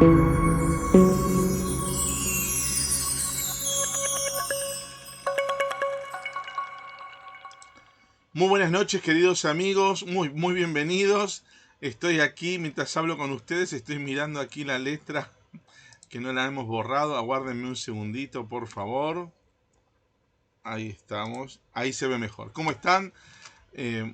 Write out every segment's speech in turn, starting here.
Muy buenas noches, queridos amigos, muy bienvenidos. Estoy aquí, mientras hablo con ustedes, estoy mirando aquí la letra que no la hemos borrado. Aguárdenme un segundito, por favor. Ahí estamos, ahí se ve mejor. ¿Cómo están? Eh,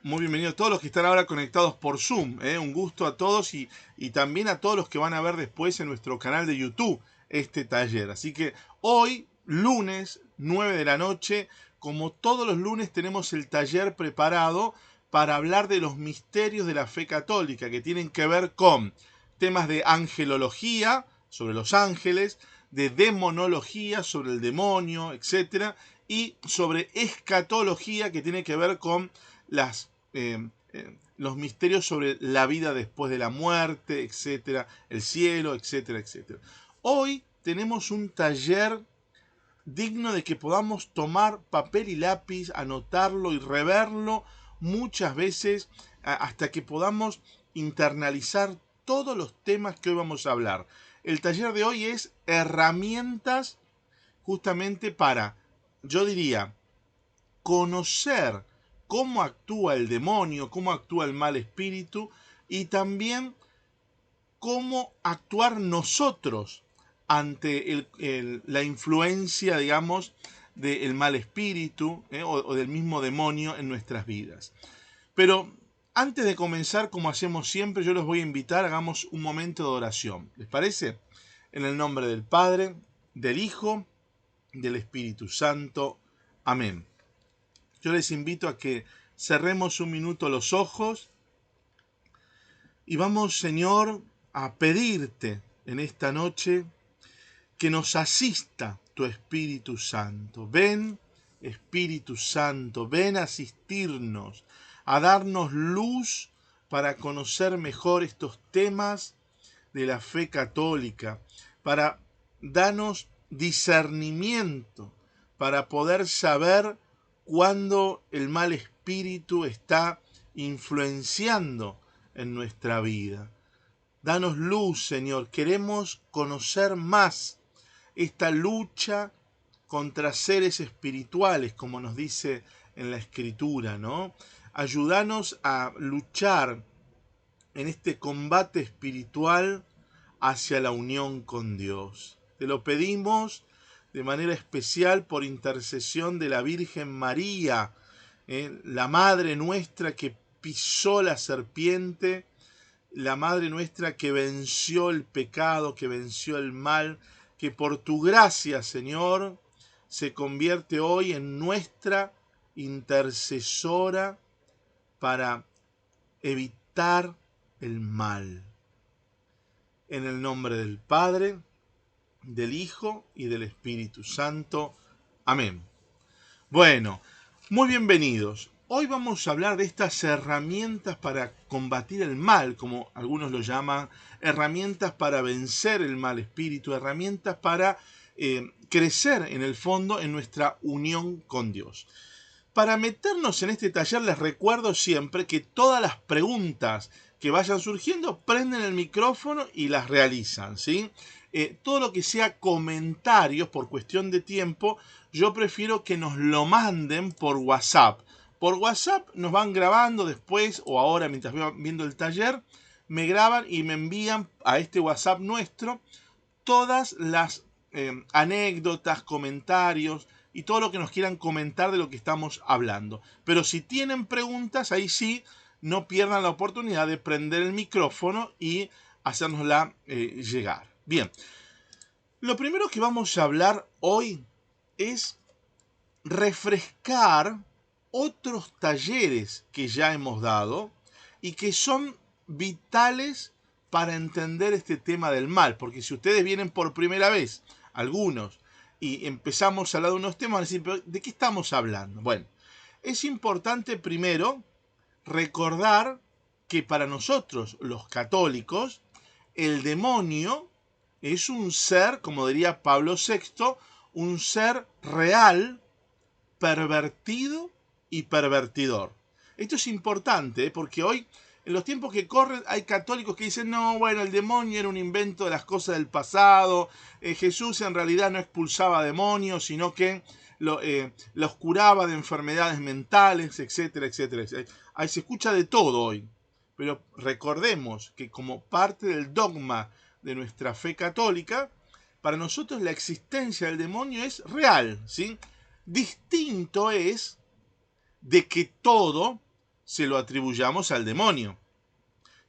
Muy bienvenidos a todos los que están ahora conectados por Zoom. Un gusto a todos y también a todos los que van a ver después en nuestro canal de YouTube este taller. Así que hoy, lunes 9 de la noche, como todos los lunes, tenemos el taller preparado para hablar de los misterios de la fe católica que tienen que ver con temas de angelología, sobre los ángeles, de demonología, sobre el demonio, etcétera, y sobre escatología, que tiene que ver con los misterios sobre la vida después de la muerte, etcétera, el cielo, etcétera, etcétera. Hoy tenemos un taller digno de que podamos tomar papel y lápiz, anotarlo y reverlo muchas veces hasta que podamos internalizar todos los temas que hoy vamos a hablar. El taller de hoy es herramientas justamente para, yo diría, conocer cómo actúa el demonio, cómo actúa el mal espíritu y también cómo actuar nosotros ante la influencia, digamos, del mal espíritu o del mismo demonio en nuestras vidas. Pero antes de comenzar, como hacemos siempre, yo los voy a invitar, hagamos un momento de oración. ¿Les parece? En el nombre del Padre, del Hijo, del Espíritu Santo. Amén. Yo les invito a que cerremos un minuto los ojos y vamos, Señor, a pedirte en esta noche que nos asista tu Espíritu Santo. Ven, Espíritu Santo, ven a asistirnos, a darnos luz para conocer mejor estos temas de la fe católica, para darnos discernimiento, para poder saber cuándo el mal espíritu está influenciando en nuestra vida. Danos luz, Señor. Queremos conocer más esta lucha contra seres espirituales, como nos dice en la Escritura, ¿no? Ayúdanos a luchar en este combate espiritual hacia la unión con Dios. Te lo pedimos de manera especial por intercesión de la Virgen María, la Madre nuestra que pisó la serpiente, la Madre nuestra que venció el pecado, que venció el mal, que por tu gracia, Señor, se convierte hoy en nuestra intercesora para evitar el mal. En el nombre del Padre, del Hijo y del Espíritu Santo. Amén. Bueno, muy bienvenidos. Hoy vamos a hablar de estas herramientas para combatir el mal, como algunos lo llaman, herramientas para vencer el mal espíritu, herramientas para crecer en el fondo en nuestra unión con Dios. Para meternos en este taller les recuerdo siempre que todas las preguntas que vayan surgiendo prenden el micrófono y las realizan, ¿sí? Todo lo que sea comentarios por cuestión de tiempo, yo prefiero que nos lo manden por WhatsApp. Por WhatsApp nos van grabando después o ahora mientras viendo el taller, me graban y me envían a este WhatsApp nuestro todas las anécdotas, comentarios y todo lo que nos quieran comentar de lo que estamos hablando. Pero si tienen preguntas, ahí sí, no pierdan la oportunidad de prender el micrófono y hacérnosla llegar. Bien, lo primero que vamos a hablar hoy es refrescar otros talleres que ya hemos dado y que son vitales para entender este tema del mal, porque si ustedes vienen por primera vez, algunos, y empezamos a hablar de unos temas, van a decir, ¿pero de qué estamos hablando? Bueno, es importante primero recordar que para nosotros, los católicos, el demonio es un ser, como diría Pablo VI, un ser real, pervertido y pervertidor. Esto es importante porque hoy En los tiempos que corren hay católicos que dicen, no, bueno, el demonio era un invento de las cosas del pasado, Jesús en realidad no expulsaba demonios, sino que los curaba de enfermedades mentales, etcétera, etcétera, etcétera. Ahí se escucha de todo hoy, pero recordemos que como parte del dogma de nuestra fe católica, para nosotros la existencia del demonio es real, ¿sí? Distinto es de que todo se lo atribuyamos al demonio.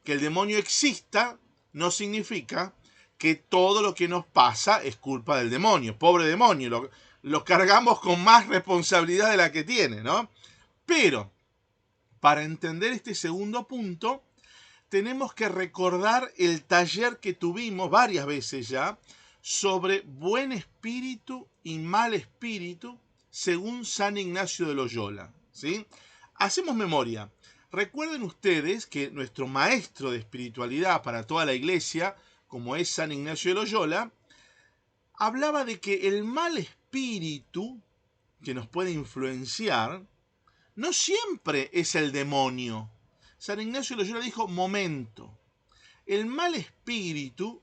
Que el demonio exista no significa que todo lo que nos pasa es culpa del demonio. Pobre demonio, lo cargamos con más responsabilidad de la que tiene, ¿no? Pero, para entender este segundo punto, tenemos que recordar el taller que tuvimos varias veces ya sobre buen espíritu y mal espíritu según San Ignacio de Loyola, ¿sí? Hacemos memoria. Recuerden ustedes que nuestro maestro de espiritualidad para toda la iglesia, como es San Ignacio de Loyola, hablaba de que el mal espíritu que nos puede influenciar no siempre es el demonio. San Ignacio de Loyola dijo, momento, el mal espíritu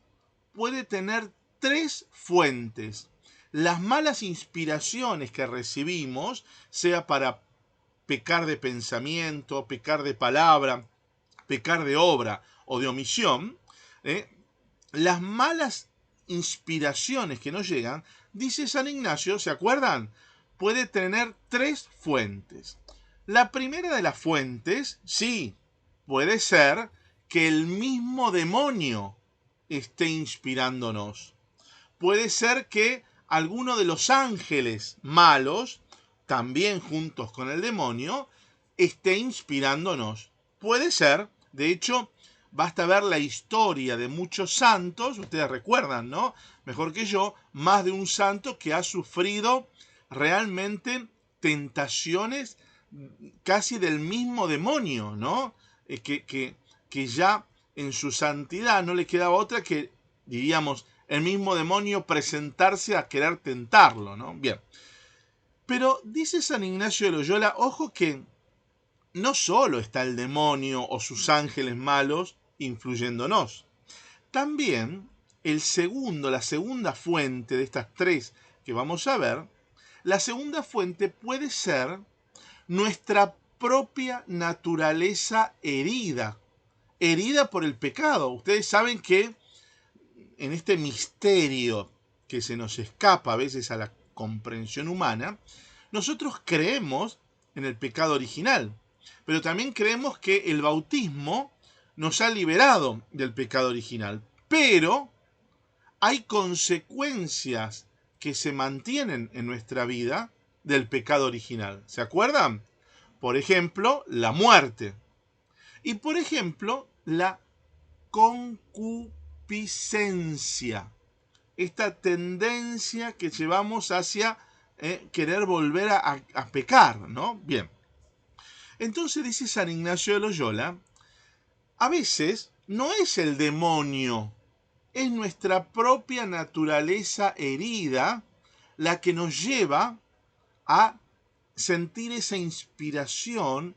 puede tener tres fuentes. Las malas inspiraciones que recibimos, sea para pecar de pensamiento, pecar de palabra, pecar de obra o de omisión, las malas inspiraciones que nos llegan, dice San Ignacio, ¿se acuerdan? Puede tener tres fuentes. La primera de las fuentes, sí, puede ser que el mismo demonio esté inspirándonos. Puede ser que alguno de los ángeles malos, también juntos con el demonio, esté inspirándonos. Puede ser, de hecho, basta ver la historia de muchos santos, ustedes recuerdan, ¿no? Mejor que yo, más de un santo que ha sufrido realmente tentaciones casi del mismo demonio, ¿no? Que ya en su santidad no le quedaba otra que, diríamos, el mismo demonio presentarse a querer tentarlo, ¿no? Bien. Pero dice San Ignacio de Loyola, ojo que no solo está el demonio o sus ángeles malos influyéndonos, también la segunda fuente de estas tres que vamos a ver, la segunda fuente puede ser nuestra propia naturaleza herida por el pecado. Ustedes saben que en este misterio que se nos escapa a veces a la comprensión humana, nosotros creemos en el pecado original, pero también creemos que el bautismo nos ha liberado del pecado original. Pero hay consecuencias que se mantienen en nuestra vida del pecado original. ¿Se acuerdan? Por ejemplo, la muerte. Y por ejemplo, la concupiscencia. Esta tendencia que llevamos hacia querer volver a pecar, ¿no? Bien. Entonces dice San Ignacio de Loyola, a veces no es el demonio, es nuestra propia naturaleza herida la que nos lleva a sentir esa inspiración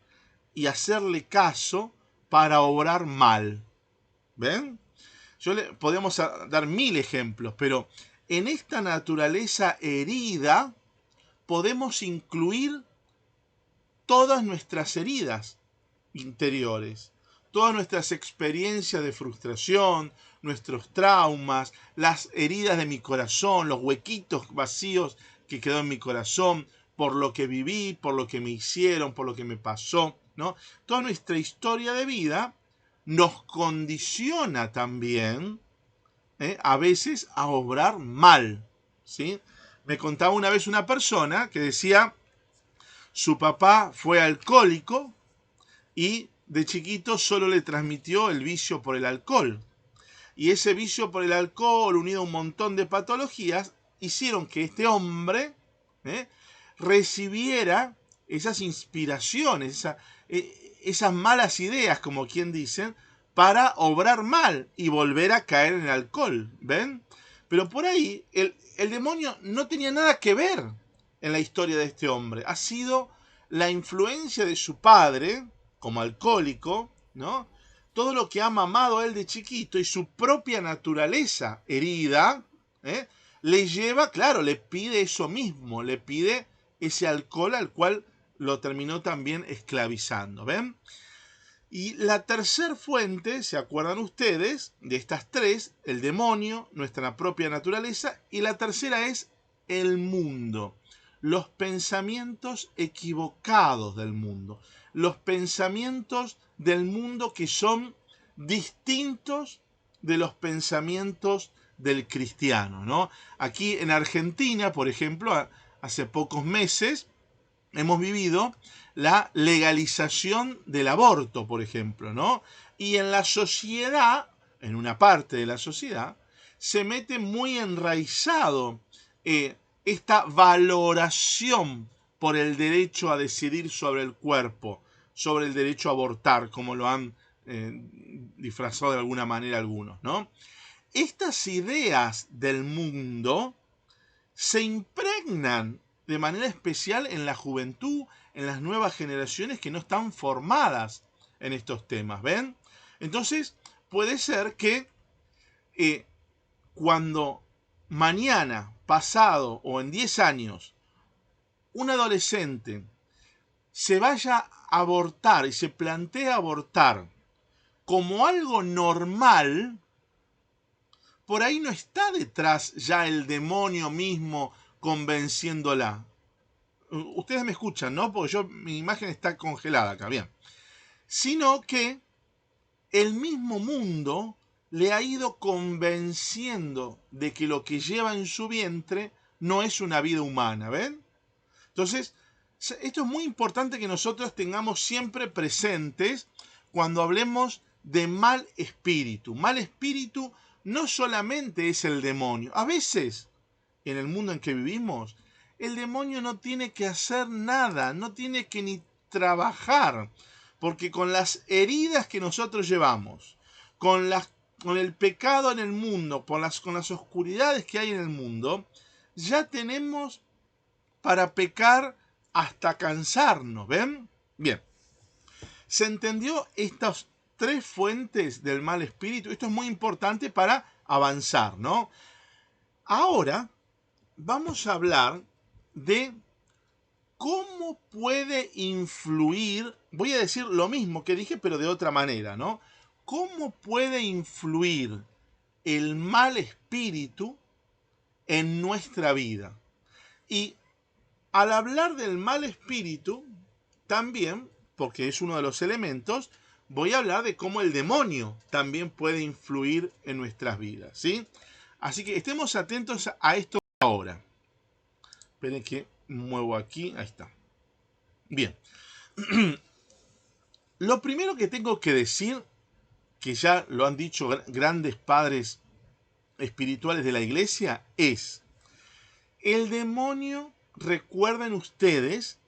y hacerle caso para obrar mal. ¿Ven? Podemos dar 1000 ejemplos, pero en esta naturaleza herida podemos incluir todas nuestras heridas interiores, todas nuestras experiencias de frustración, nuestros traumas, las heridas de mi corazón, los huequitos vacíos que quedó en mi corazón por lo que viví, por lo que me hicieron, por lo que me pasó, ¿no? Toda nuestra historia de vida nos condiciona también, a veces, a obrar mal, ¿sí? Me contaba una vez una persona que decía, su papá fue alcohólico y de chiquito solo le transmitió el vicio por el alcohol. Y ese vicio por el alcohol, unido a un montón de patologías, hicieron que este hombre recibiera esas inspiraciones, esas malas ideas, como quien dicen, para obrar mal y volver a caer en el alcohol. ¿Ven? Pero por ahí el demonio no tenía nada que ver en la historia de este hombre. Ha sido la influencia de su padre, como alcohólico, ¿no? todo lo que ha mamado a él de chiquito y su propia naturaleza herida, le lleva, claro, le pide eso mismo, le pide ese alcohol al cual lo terminó también esclavizando, ¿ven? Y la tercer fuente, ¿se acuerdan ustedes? De estas tres, el demonio, nuestra propia naturaleza, y la tercera es el mundo, los pensamientos equivocados del mundo, los pensamientos del mundo que son distintos de los pensamientos del cristiano, ¿no? Aquí en Argentina, por ejemplo, hace pocos meses, hemos vivido la legalización del aborto, por ejemplo, ¿no? Y en la sociedad, en una parte de la sociedad, se mete muy enraizado esta valoración por el derecho a decidir sobre el cuerpo, sobre el derecho a abortar, como lo han disfrazado de alguna manera algunos, ¿no? Estas ideas del mundo se impregnan de manera especial en la juventud, en las nuevas generaciones que no están formadas en estos temas, ¿ven? Entonces, puede ser que cuando mañana, pasado o en 10 años, un adolescente se vaya a abortar y se plantea abortar como algo normal, por ahí no está detrás ya el demonio mismo convenciéndola. Ustedes me escuchan, ¿no? Porque mi imagen está congelada acá, bien. Sino que el mismo mundo le ha ido convenciendo de que lo que lleva en su vientre no es una vida humana, ¿ven? Entonces, esto es muy importante que nosotros tengamos siempre presentes cuando hablemos de mal espíritu. Mal espíritu no solamente es el demonio. A veces, en el mundo en que vivimos, el demonio no tiene que hacer nada, no tiene que ni trabajar, porque con las heridas que nosotros llevamos, con el pecado en el mundo, con las oscuridades que hay en el mundo, ya tenemos para pecar hasta cansarnos, ¿ven? Bien, ¿se entendió estas tres fuentes del mal espíritu? Esto es muy importante para avanzar, ¿no? Ahora vamos a hablar de cómo puede influir, voy a decir lo mismo que dije, pero de otra manera, ¿no? ¿Cómo puede influir el mal espíritu en nuestra vida? Y al hablar del mal espíritu, también, porque es uno de los elementos, voy a hablar de cómo el demonio también puede influir en nuestras vidas, ¿sí? Así que estemos atentos a esto ahora. Esperen que muevo aquí, ahí está. Bien. Lo primero que tengo que decir, que ya lo han dicho grandes padres espirituales de la iglesia, es: el demonio, recuerden ustedes,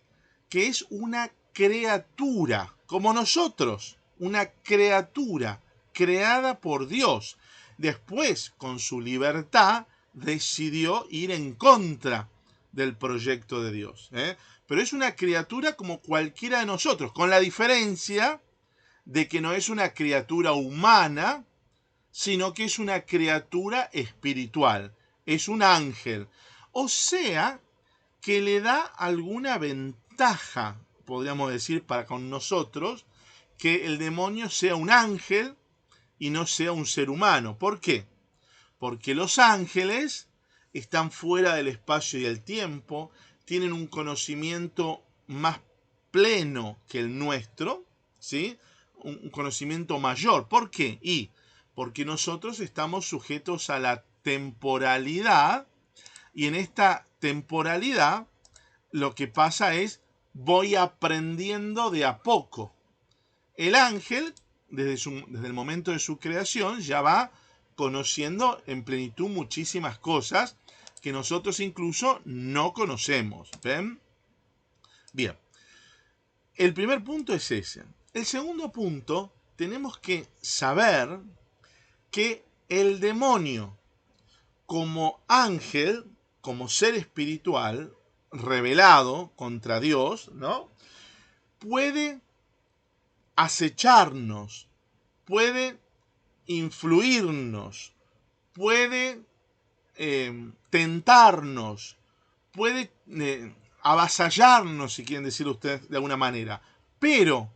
que es una criatura, como nosotros, una criatura creada por Dios. Después, con su libertad, decidió ir en contra del proyecto de Dios. Pero es una criatura como cualquiera de nosotros, con la diferencia de que no es una criatura humana, sino que es una criatura espiritual, es un ángel. O sea, que le da alguna ventaja, podríamos decir, para con nosotros, que el demonio sea un ángel y no sea un ser humano. ¿Por qué? Porque los ángeles están fuera del espacio y el tiempo, tienen un conocimiento más pleno que el nuestro, ¿sí? Un conocimiento mayor. ¿Por qué? Porque nosotros estamos sujetos a la temporalidad, y en esta temporalidad lo que pasa es voy aprendiendo de a poco. El ángel, desde el momento de su creación, ya va conociendo en plenitud muchísimas cosas que nosotros incluso no conocemos. ¿Ven? Bien, el primer punto es ese. El segundo punto, tenemos que saber que el demonio, como ángel, como ser espiritual, rebelado contra Dios, ¿no? Puede acecharnos, puede influirnos, puede tentarnos, puede avasallarnos, si quieren decir ustedes de alguna manera. Pero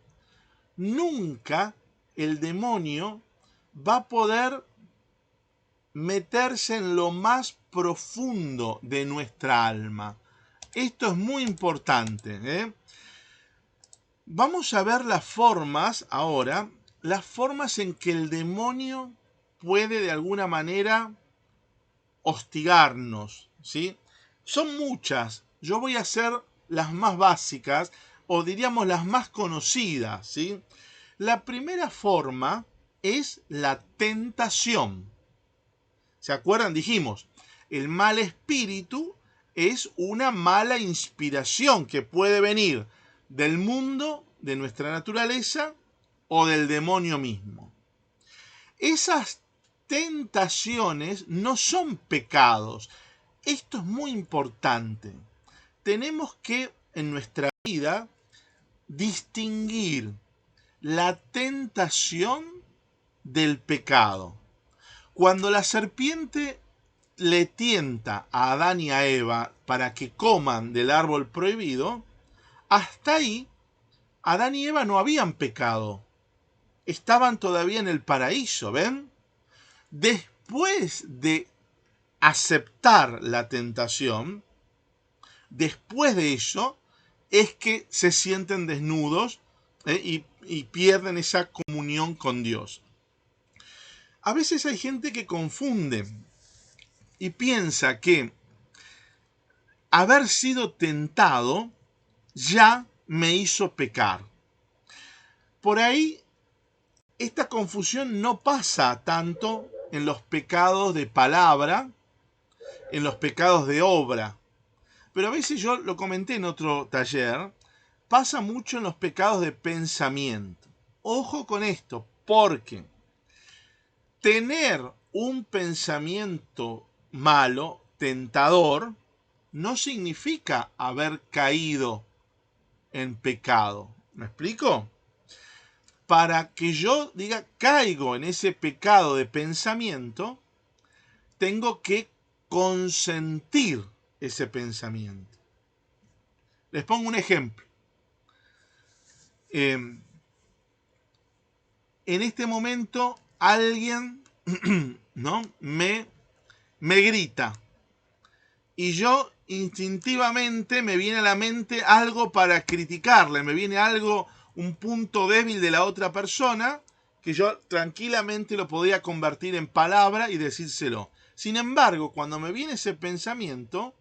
nunca el demonio va a poder meterse en lo más profundo de nuestra alma. Esto es muy importante, ¿eh? Vamos a ver las formas ahora, las formas en que el demonio puede de alguna manera hostigarnos, ¿sí? Son muchas. Yo voy a hacer las más básicas o diríamos las más conocidas, ¿sí? La primera forma es la tentación. ¿Se acuerdan? Dijimos, el mal espíritu es una mala inspiración que puede venir del mundo, de nuestra naturaleza o del demonio mismo. Esas tentaciones no son pecados. Esto es muy importante. Tenemos que en nuestra vida distinguir la tentación del pecado. Cuando la serpiente le tienta a Adán y a Eva para que coman del árbol prohibido, hasta ahí Adán y Eva no habían pecado. Estaban todavía en el paraíso, ¿ven? Después de aceptar la tentación, después de eso, es que se sienten desnudos y pierden esa comunión con Dios. A veces hay gente que confunde y piensa que haber sido tentado ya me hizo pecar. Por ahí, esta confusión no pasa tanto en los pecados de palabra, en los pecados de obra. Pero a veces yo lo comenté en otro taller, pasa mucho en los pecados de pensamiento. Ojo con esto, porque tener un pensamiento malo, tentador, no significa haber caído en pecado. ¿Me explico? Para que yo diga caigo en ese pecado de pensamiento, tengo que consentir ese pensamiento. Les pongo un ejemplo. En este momento alguien ¿no? me grita y yo instintivamente me viene a la mente algo para criticarle, me viene algo, un punto débil de la otra persona que yo tranquilamente lo podría convertir en palabra y decírselo. Sin embargo, cuando me viene ese pensamiento,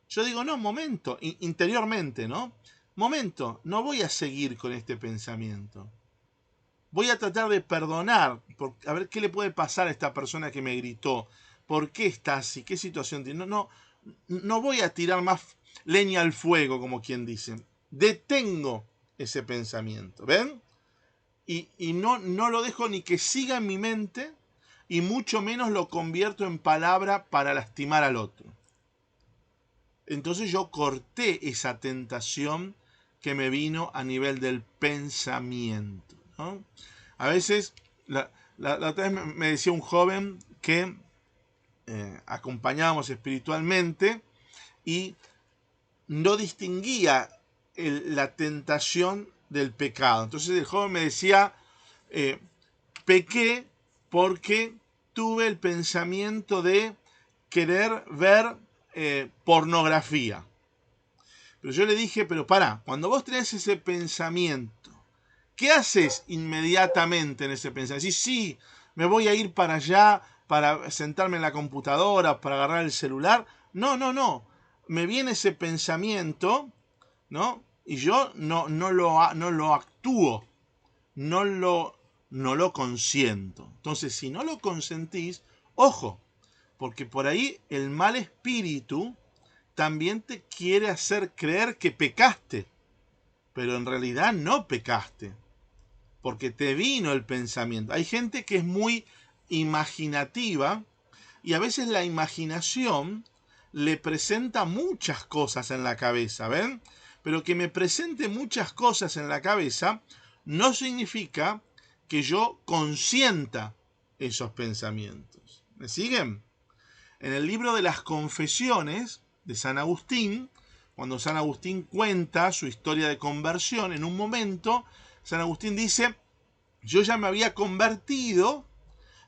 yo digo, no, momento, interiormente, ¿no? Momento, no voy a seguir con este pensamiento. Voy a tratar de perdonar, a ver qué le puede pasar a esta persona que me gritó, por qué está así, qué situación tiene. No voy a tirar más leña al fuego, como quien dice. Detengo ese pensamiento, ¿ven? Y no lo dejo ni que siga en mi mente, y mucho menos lo convierto en palabra para lastimar al otro. Entonces yo corté esa tentación que me vino a nivel del pensamiento, ¿no? A veces, la otra vez me decía un joven que acompañábamos espiritualmente y no distinguía la tentación del pecado. Entonces el joven me decía, pequé porque tuve el pensamiento de querer ver pornografía. Pero yo le dije, pero pará, cuando vos tenés ese pensamiento, ¿qué haces inmediatamente en ese pensamiento? Sí, me voy a ir para allá para sentarme en la computadora, para agarrar el celular. No. Me viene ese pensamiento, ¿no? Y yo no lo actúo, no lo consiento. Entonces, si no lo consentís, ojo, porque por ahí el mal espíritu también te quiere hacer creer que pecaste, pero en realidad no pecaste, porque te vino el pensamiento. Hay gente que es muy imaginativa y a veces la imaginación le presenta muchas cosas en la cabeza, ¿ven? Pero que me presente muchas cosas en la cabeza no significa que yo consienta esos pensamientos. ¿Me siguen? En el libro de las Confesiones de San Agustín, cuando San Agustín cuenta su historia de conversión, en un momento, San Agustín dice, yo ya me había convertido,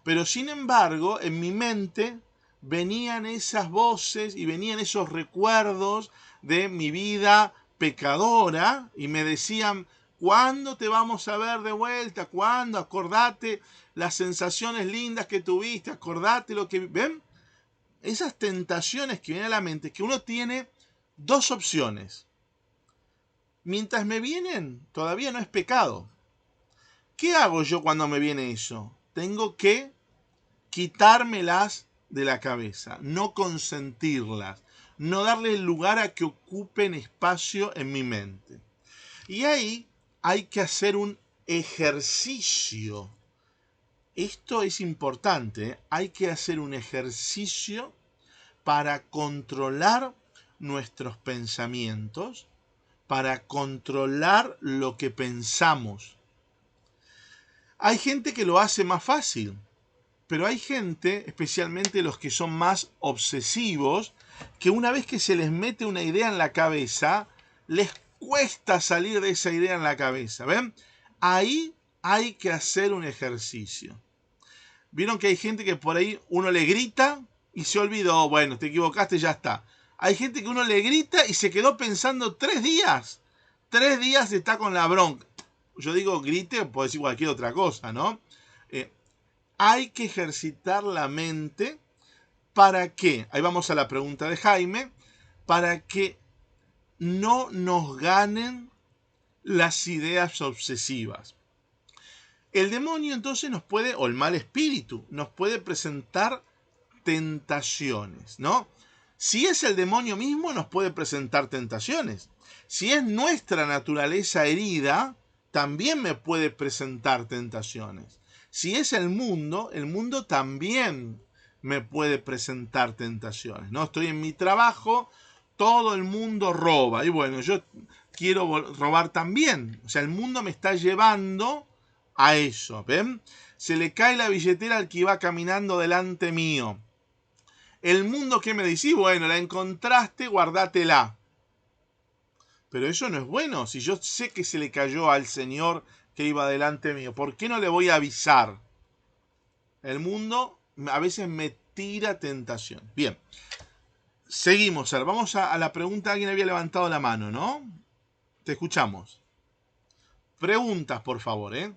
pero sin embargo, en mi mente venían esas voces y venían esos recuerdos de mi vida pecadora y me decían, ¿cuándo te vamos a ver de vuelta? ¿Cuándo? Acordate las sensaciones lindas que tuviste, acordate lo que... ¿Ven? Esas tentaciones que vienen a la mente, que uno tiene dos opciones. Mientras me vienen, todavía no es pecado. ¿Qué hago yo cuando me viene eso? Tengo que quitármelas de la cabeza, no consentirlas, no darle lugar a que ocupen espacio en mi mente. Y ahí hay que hacer un ejercicio. Esto es importante, ¿eh? Hay que hacer un ejercicio para controlar nuestros pensamientos, para controlar lo que pensamos. Hay gente que lo hace más fácil, pero hay gente, especialmente los que son más obsesivos, que una vez que se les mete una idea en la cabeza, les cuesta salir de esa idea en la cabeza. ¿Ven? Ahí hay que hacer un ejercicio. Vieron que hay gente que por ahí uno le grita y se olvidó, bueno, te equivocaste, ya está. Hay gente que uno le grita y se quedó pensando 3 días. 3 días está con la bronca. Yo digo grite, puedo decir cualquier otra cosa, ¿no? Hay que ejercitar la mente. ¿Para qué? Ahí vamos a la pregunta de Jaime. Para que no nos ganen las ideas obsesivas. El demonio entonces nos puede, o el mal espíritu, nos puede presentar tentaciones, ¿no? Si es el demonio mismo, nos puede presentar tentaciones. Si es nuestra naturaleza herida, también me puede presentar tentaciones. Si es el mundo también me puede presentar tentaciones, ¿no? Estoy en mi trabajo, todo el mundo roba, y bueno, yo quiero robar también. O sea, el mundo me está llevando a eso, ¿ven? Se le cae la billetera al que iba caminando delante mío. El mundo, ¿qué me dice? Bueno, la encontraste, guardátela. Pero eso no es bueno. Si yo sé que se le cayó al señor que iba delante mío, ¿por qué no le voy a avisar? El mundo a veces me tira tentación. Bien, seguimos. Vamos a la pregunta. Alguien había levantado la mano, ¿no? Te escuchamos. Preguntas, por favor, ¿eh?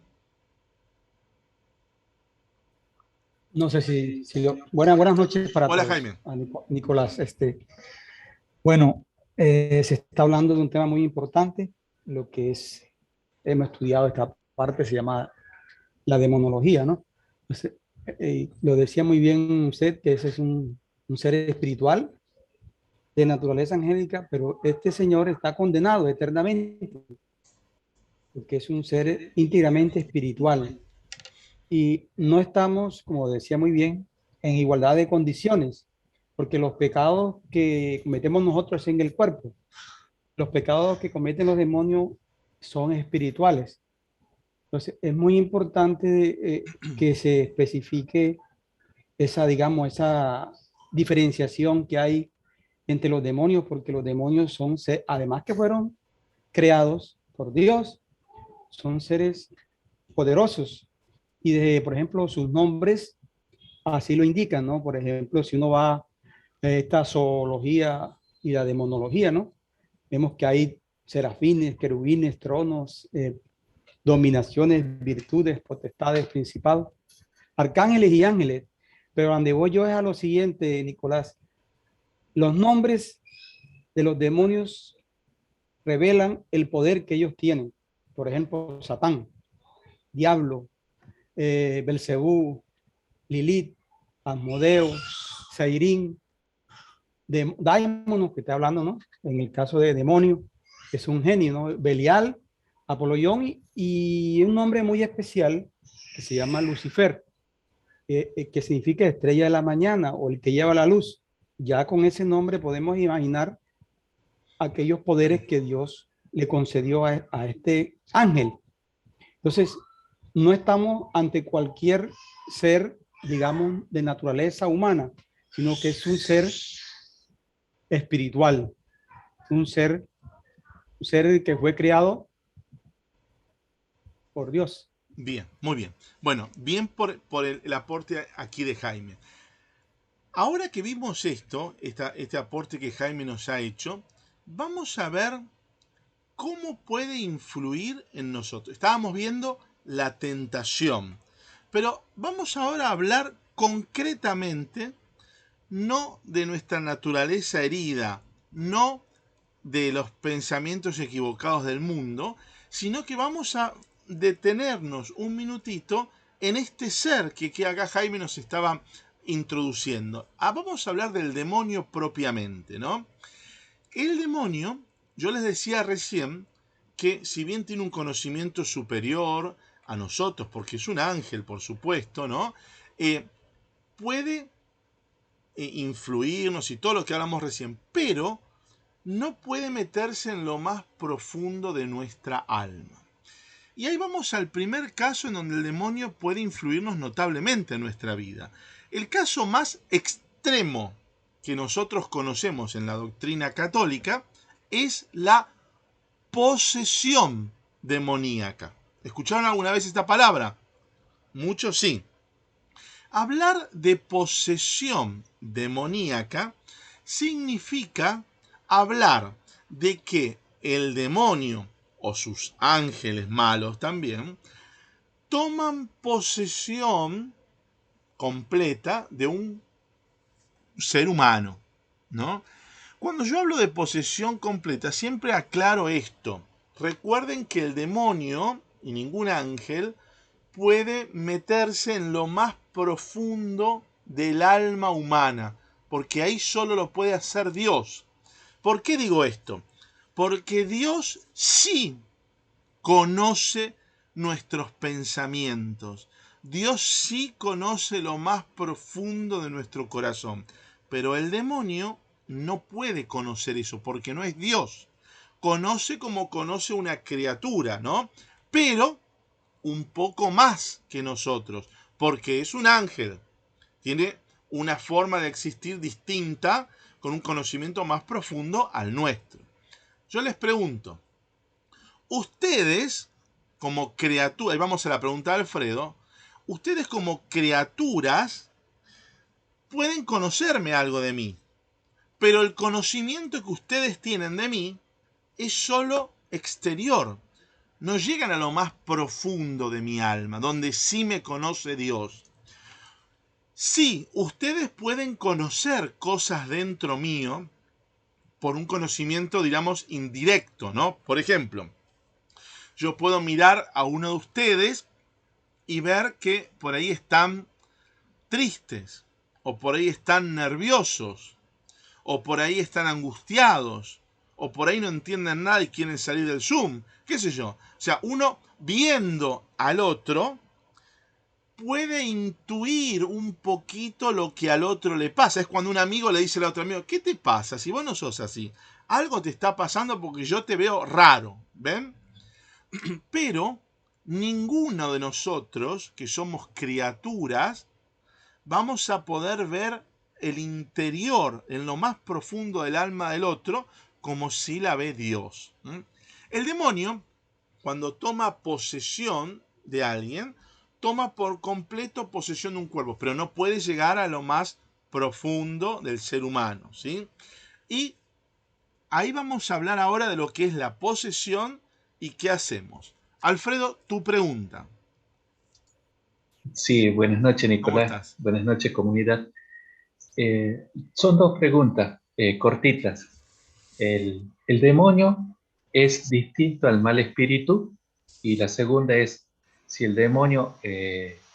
No sé buenas noches para Hola, todos. Jaime. A Nicolás, bueno, se está hablando de un tema muy importante, lo que es, hemos estudiado esta parte, se llama la demonología, ¿no? Entonces, lo decía muy bien usted, que ese es un ser espiritual de naturaleza angélica, pero este señor está condenado eternamente, porque es un ser íntegramente espiritual. Y no estamos, como decía muy bien, en igualdad de condiciones, porque los pecados que cometemos nosotros en el cuerpo, los pecados que cometen los demonios son espirituales. Entonces, es muy importante que se especifique esa, digamos, esa diferenciación que hay entre los demonios, porque los demonios son, además que fueron creados por Dios, son seres poderosos. Y de, por ejemplo, sus nombres así lo indican, ¿no? Por ejemplo, si uno va a esta zoología y la demonología, ¿no? Vemos que hay serafines, querubines, tronos, dominaciones, virtudes, potestades, principados, arcángeles y ángeles. Pero donde voy yo es a lo siguiente, Nicolás. Los nombres de los demonios revelan el poder que ellos tienen. Por ejemplo, Satán, Diablo, Belcebú, Lilith, Asmodeo, Sairín, de Daimonos, que está hablando, ¿no? En el caso de demonio, es un genio, ¿no? Belial, Apoloyón y un nombre muy especial que se llama Lucifer, que significa estrella de la mañana o el que lleva la luz. Ya con ese nombre podemos imaginar aquellos poderes que Dios le concedió a este ángel. Entonces, no estamos ante cualquier ser, digamos, de naturaleza humana, sino que es un ser espiritual, un ser que fue creado por Dios. Bien, muy bien. Bueno, bien por el aporte aquí de Jaime. Ahora que vimos este aporte que Jaime nos ha hecho, vamos a ver cómo puede influir en nosotros. Estábamos viendo la tentación, pero vamos ahora a hablar concretamente no de nuestra naturaleza herida, no de los pensamientos equivocados del mundo, sino que vamos a detenernos un minutito en este ser que acá Jaime nos estaba introduciendo. Vamos a hablar del demonio propiamente, ¿no? El demonio, yo les decía recién que si bien tiene un conocimiento superior a nosotros, porque es un ángel, por supuesto, ¿no? Puede influirnos y todo lo que hablamos recién, pero no puede meterse en lo más profundo de nuestra alma. Y ahí vamos al primer caso en donde el demonio puede influirnos notablemente en nuestra vida. El caso más extremo que nosotros conocemos en la doctrina católica es la posesión demoníaca. ¿Escucharon alguna vez esta palabra? Muchos sí. Hablar de posesión demoníaca significa hablar de que el demonio o sus ángeles malos también toman posesión completa de un ser humano, ¿no? Cuando yo hablo de posesión completa, siempre aclaro esto. Recuerden que el demonio y ningún ángel puede meterse en lo más profundo del alma humana, porque ahí solo lo puede hacer Dios. ¿Por qué digo esto? Porque Dios sí conoce nuestros pensamientos. Dios sí conoce lo más profundo de nuestro corazón. Pero el demonio no puede conocer eso porque no es Dios. Conoce como conoce una criatura, ¿no? Pero un poco más que nosotros, porque es un ángel. Tiene una forma de existir distinta, con un conocimiento más profundo al nuestro. Yo les pregunto, ustedes como criaturas, y vamos a la pregunta de Alfredo, ustedes como criaturas pueden conocerme algo de mí, pero el conocimiento que ustedes tienen de mí es solo exterior. No llegan a lo más profundo de mi alma, donde sí me conoce Dios. Sí, ustedes pueden conocer cosas dentro mío por un conocimiento, digamos, indirecto, ¿no? Por ejemplo, yo puedo mirar a uno de ustedes y ver que por ahí están tristes, o por ahí están nerviosos, o por ahí están angustiados, o por ahí no entienden nada y quieren salir del Zoom, qué sé yo. O sea, uno viendo al otro puede intuir un poquito lo que al otro le pasa. Es cuando un amigo le dice al otro amigo, ¿qué te pasa? Si vos no sos así, algo te está pasando porque yo te veo raro, ¿ven? Pero ninguno de nosotros, que somos criaturas, vamos a poder ver el interior, en lo más profundo del alma del otro, como si la ve Dios. El demonio, cuando toma posesión de alguien, toma por completo posesión de un cuerpo, pero no puede llegar a lo más profundo del ser humano, ¿sí? Y ahí vamos a hablar ahora de lo que es la posesión y qué hacemos. Alfredo, tu pregunta. Sí, buenas noches, ¿Cómo Nicolás. estás? Buenas noches, comunidad. Son dos preguntas cortitas. ¿El demonio es distinto al mal espíritu? Y la segunda es si el demonio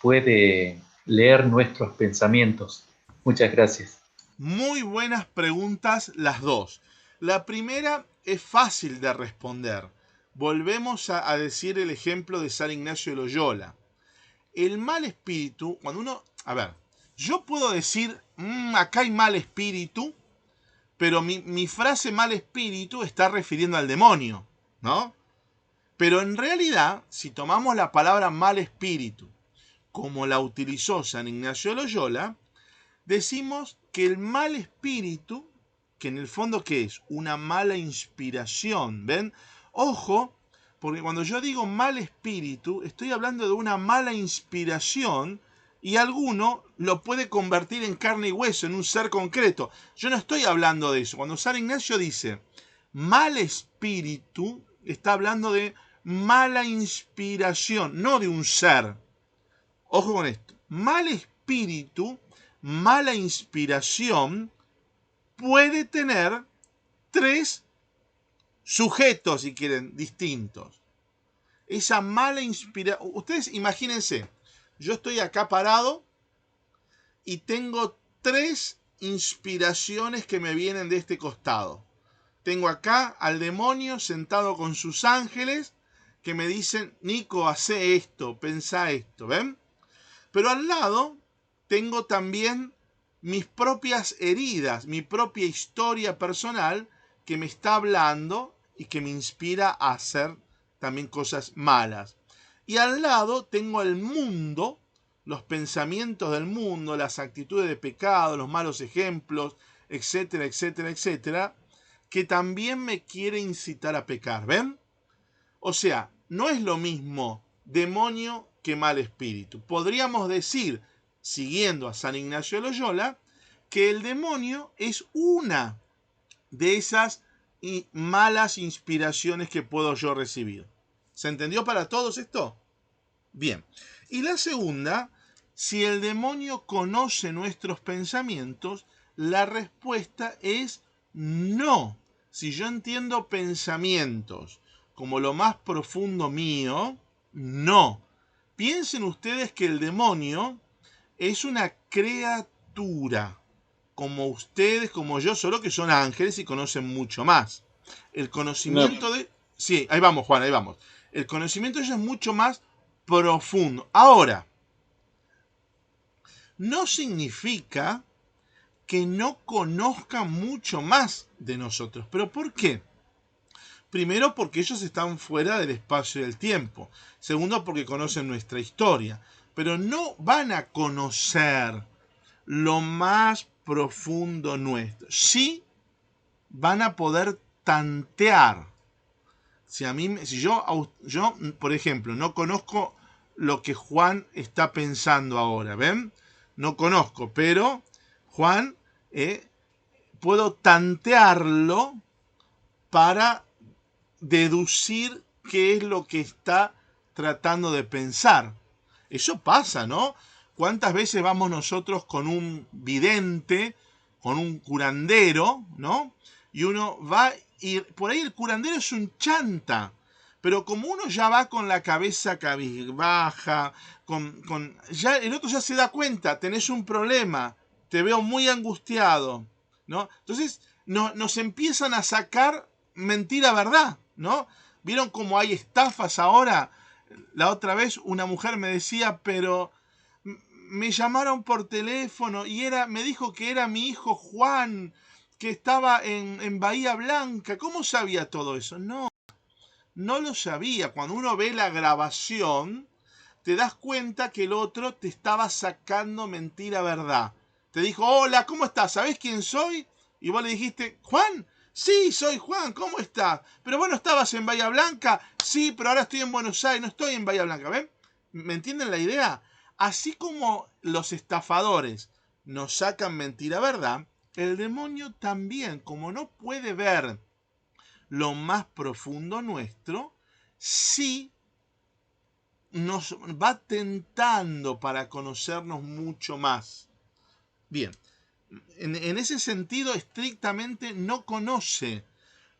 puede leer nuestros pensamientos. Muchas gracias. Muy buenas preguntas las dos. La primera es fácil de responder. Volvemos a decir el ejemplo de San Ignacio de Loyola. El mal espíritu, cuando uno... A ver, yo puedo decir, acá hay mal espíritu, pero mi frase mal espíritu está refiriendo al demonio, ¿no? Pero en realidad, si tomamos la palabra mal espíritu, como la utilizó San Ignacio de Loyola, decimos que el mal espíritu, que en el fondo, ¿qué es? Una mala inspiración, ¿ven? Ojo, porque cuando yo digo mal espíritu, estoy hablando de una mala inspiración y alguno lo puede convertir en carne y hueso, en un ser concreto. Yo no estoy hablando de eso. Cuando San Ignacio dice mal espíritu, está hablando de mala inspiración, no de un ser. Ojo con esto. Mal espíritu, mala inspiración, puede tener tres sujetos, si quieren, distintos. Esa mala inspiración. Ustedes imagínense, yo estoy acá parado y tengo tres inspiraciones que me vienen de este costado. Tengo acá al demonio sentado con sus ángeles que me dicen, Nico, hace esto, pensá esto, ¿ven? Pero al lado tengo también mis propias heridas, mi propia historia personal que me está hablando y que me inspira a hacer también cosas malas. Y al lado tengo el mundo, los pensamientos del mundo, las actitudes de pecado, los malos ejemplos, etcétera, etcétera, etcétera, que también me quiere incitar a pecar, ¿ven? O sea, no es lo mismo demonio que mal espíritu. Podríamos decir, siguiendo a San Ignacio de Loyola, que el demonio es una de esas malas inspiraciones que puedo yo recibir. ¿Se entendió para todos esto? Bien. Y la segunda, si el demonio conoce nuestros pensamientos, la respuesta es no. Si yo entiendo pensamientos como lo más profundo mío, no. Piensen ustedes que el demonio es una criatura, como ustedes, como yo, solo que son ángeles y conocen mucho más. El No, conocimiento de... Sí, ahí vamos, Juan, ahí vamos. El conocimiento de ellos es mucho más profundo. Ahora, no significa que no conozcan mucho más de nosotros. ¿Pero por qué? Primero, porque ellos están fuera del espacio y del tiempo. Segundo, porque conocen nuestra historia. Pero no van a conocer lo más profundo nuestro. Sí van a poder tantear. Si yo, por ejemplo, no conozco lo que Juan está pensando ahora, ¿ven? No conozco, pero Juan, puedo tantearlo para deducir qué es lo que está tratando de pensar. Eso pasa, ¿no? ¿Cuántas veces vamos nosotros con un vidente, con un curandero, ¿no? Y uno va y por ahí el curandero es un chanta, pero como uno ya va con la cabeza cabizbaja, ya el otro ya se da cuenta, tenés un problema, te veo muy angustiado, ¿no? Entonces nos empiezan a sacar mentira verdad, ¿no? ¿Vieron cómo hay estafas ahora? La otra vez una mujer me decía, pero me llamaron por teléfono y me dijo que era mi hijo Juan, que estaba en Bahía Blanca. ¿Cómo sabía todo eso? No, no lo sabía. Cuando uno ve la grabación, te das cuenta que el otro te estaba sacando mentira verdad. Te dijo, hola, ¿cómo estás? ¿Sabés quién soy? Y vos le dijiste, Juan, sí, soy Juan, ¿cómo estás? Pero vos no estabas en Bahía Blanca, sí, pero ahora estoy en Buenos Aires, no estoy en Bahía Blanca, ¿ven? ¿Me entienden la idea? Así como los estafadores nos sacan mentira verdad, el demonio también, como no puede ver lo más profundo nuestro, sí nos va tentando para conocernos mucho más. Bien, en ese sentido estrictamente no conoce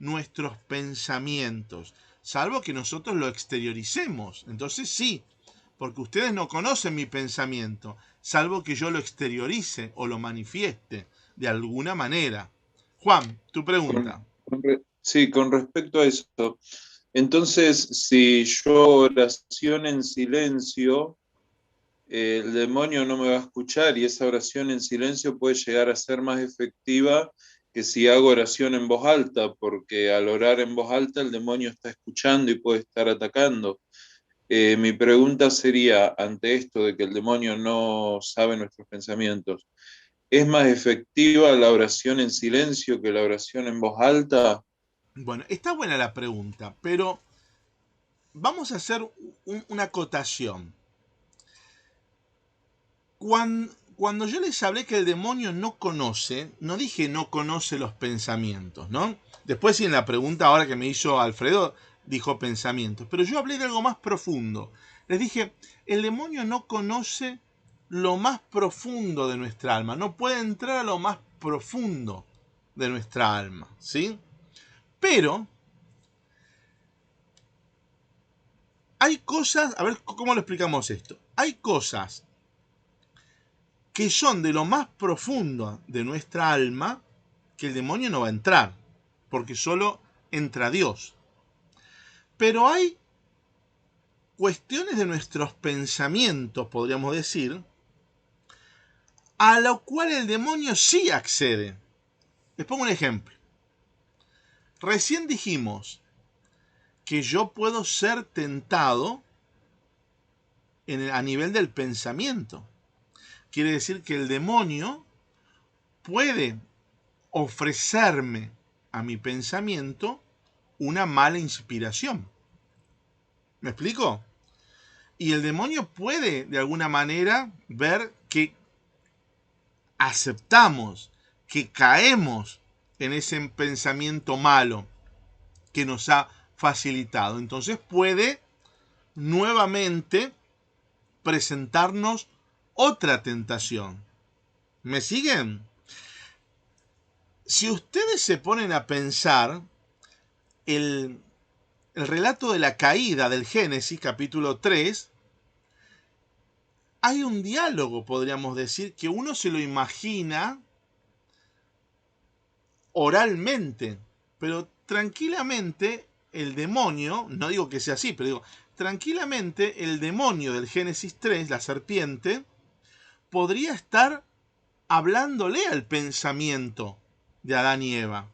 nuestros pensamientos, salvo que nosotros lo exterioricemos. Entonces sí, porque ustedes no conocen mi pensamiento, salvo que yo lo exteriorice o lo manifieste de alguna manera. Juan, tu pregunta. Sí, con respecto a eso. Entonces, si yo oración en silencio, el demonio no me va a escuchar y esa oración en silencio puede llegar a ser más efectiva que si hago oración en voz alta, porque al orar en voz alta el demonio está escuchando y puede estar atacando. Mi pregunta sería, ante esto de que el demonio no sabe nuestros pensamientos, ¿es más efectiva la oración en silencio que la oración en voz alta? Bueno, está buena la pregunta, pero vamos a hacer una acotación. Cuando yo les hablé que el demonio no conoce, no dije no conoce los pensamientos, ¿no? Después sí en la pregunta ahora que me hizo Alfredo, dijo pensamientos, pero yo hablé de algo más profundo. Les dije, el demonio no conoce lo más profundo de nuestra alma, no puede entrar a lo más profundo de nuestra alma, ¿sí? Pero hay cosas, a ver cómo lo explicamos esto. Hay cosas que son de lo más profundo de nuestra alma que el demonio no va a entrar, porque solo entra Dios. Pero hay cuestiones de nuestros pensamientos, podríamos decir, a lo cual el demonio sí accede. Les pongo un ejemplo. Recién dijimos que yo puedo ser tentado a nivel del pensamiento. Quiere decir que el demonio puede ofrecerme a mi pensamiento una mala inspiración. ¿Me explico? Y el demonio puede de alguna manera ver que aceptamos, que caemos en ese pensamiento malo que nos ha facilitado. Entonces puede nuevamente presentarnos otra tentación. ¿Me siguen? Si ustedes se ponen a pensar, el relato de la caída del Génesis, capítulo 3, hay un diálogo, podríamos decir, que uno se lo imagina oralmente, pero tranquilamente el demonio, no digo que sea así, pero digo, tranquilamente el demonio del Génesis 3, la serpiente, podría estar hablándole al pensamiento de Adán y Eva.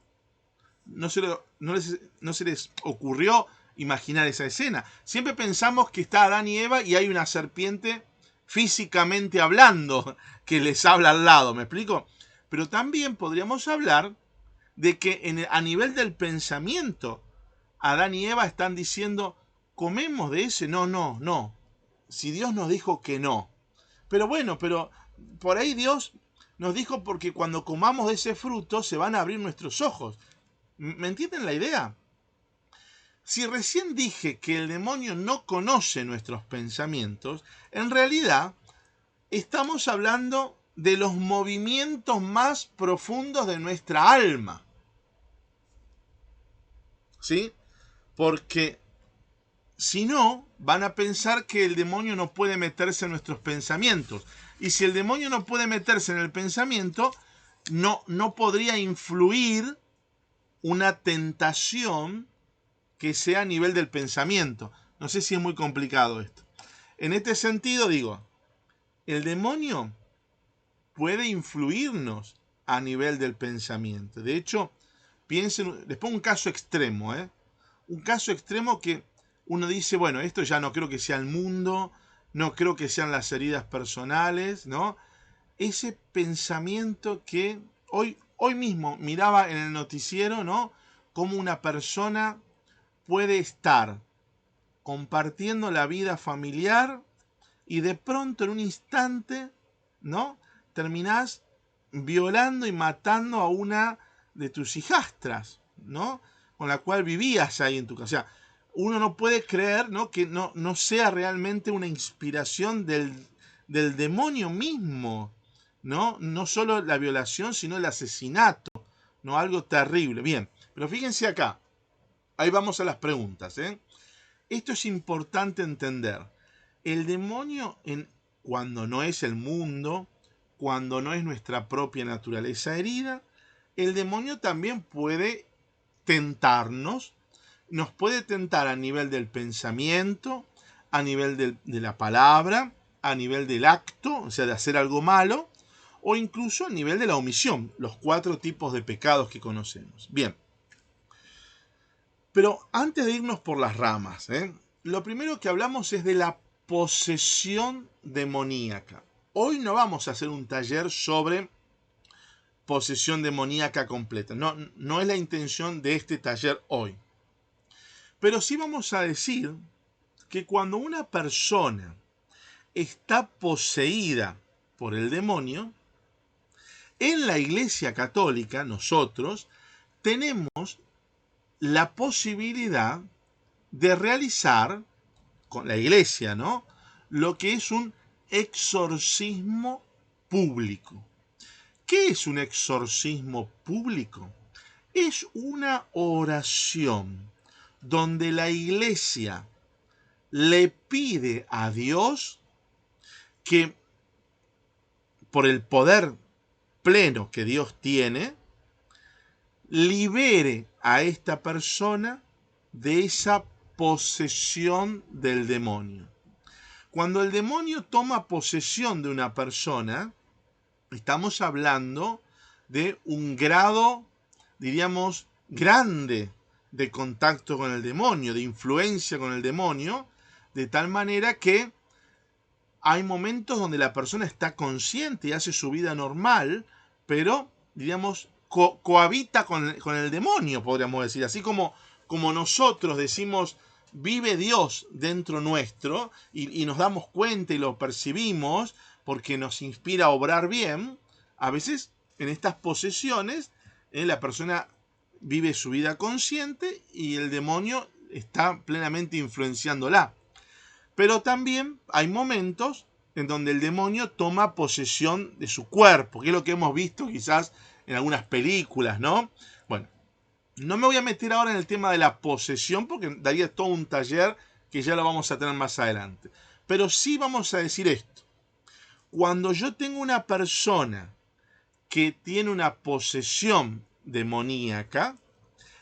No se les ocurrió imaginar esa escena. Siempre pensamos que está Adán y Eva y hay una serpiente físicamente hablando que les habla al lado, ¿me explico? Pero también podríamos hablar de que a nivel del pensamiento, Adán y Eva están diciendo, ¿comemos de ese? No, no, no. Si Dios nos dijo que no. Pero bueno, pero por ahí Dios nos dijo porque cuando comamos de ese fruto se van a abrir nuestros ojos. ¿Me entienden la idea? Si recién dije que el demonio no conoce nuestros pensamientos, en realidad estamos hablando de los movimientos más profundos de nuestra alma. ¿Sí? Porque si no, van a pensar que el demonio no puede meterse en nuestros pensamientos. Y si el demonio no puede meterse en el pensamiento, no podría influir una tentación que sea a nivel del pensamiento. No sé si es muy complicado esto. En este sentido digo, el demonio puede influirnos a nivel del pensamiento. De hecho, piensen, les pongo un caso extremo, un caso extremo que uno dice, bueno, esto ya no creo que sea el mundo, no creo que sean las heridas personales, ¿no? Ese pensamiento que hoy mismo miraba en el noticiero, ¿no? Cómo una persona puede estar compartiendo la vida familiar y de pronto en un instante, ¿no? Terminás violando y matando a una de tus hijastras, ¿no? Con la cual vivías ahí en tu casa. O sea, uno no puede creer, ¿no? Que no sea realmente una inspiración del demonio mismo, ¿no? No solo la violación, sino el asesinato, ¿no? Algo terrible. Bien, pero fíjense acá. Ahí vamos a las preguntas, ¿eh? Esto es importante entender. El demonio, cuando no es el mundo, cuando no es nuestra propia naturaleza herida, el demonio también puede tentarnos, nos puede tentar a nivel del pensamiento, a nivel de la palabra, a nivel del acto, o sea, de hacer algo malo, o incluso a nivel de la omisión, los 4 tipos de pecados que conocemos. Bien, pero antes de irnos por las ramas, lo primero que hablamos es de la posesión demoníaca. Hoy no vamos a hacer un taller sobre posesión demoníaca completa. No es la intención de este taller hoy. Pero sí vamos a decir que cuando una persona está poseída por el demonio, en la Iglesia Católica nosotros tenemos la posibilidad de realizar con la Iglesia, ¿no?, lo que es un exorcismo público. ¿Qué es un exorcismo público? Es una oración donde la Iglesia le pide a Dios que, por el poder pleno que Dios tiene, libere a esta persona de esa posesión del demonio. Cuando el demonio toma posesión de una persona, estamos hablando de un grado, diríamos, grande de contacto con el demonio, de influencia con el demonio, de tal manera que hay momentos donde la persona está consciente y hace su vida normal, pero, diríamos, cohabita con el demonio, podríamos decir. Así como nosotros decimos, vive Dios dentro nuestro, y nos damos cuenta y lo percibimos porque nos inspira a obrar bien, a veces en estas posesiones la persona vive su vida consciente y el demonio está plenamente influenciándola. Pero también hay momentos en donde el demonio toma posesión de su cuerpo, que es lo que hemos visto quizás en algunas películas, ¿no? Bueno, no me voy a meter ahora en el tema de la posesión porque daría todo un taller que ya lo vamos a tener más adelante. Pero sí vamos a decir esto. Cuando yo tengo una persona que tiene una posesión demoníaca,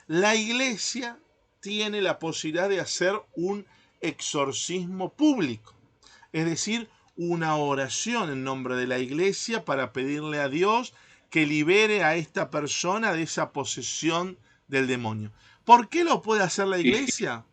la Iglesia tiene la posibilidad de hacer un exorcismo público, es decir, una oración en nombre de la Iglesia para pedirle a Dios que libere a esta persona de esa posesión del demonio. ¿Por qué lo puede hacer la Iglesia?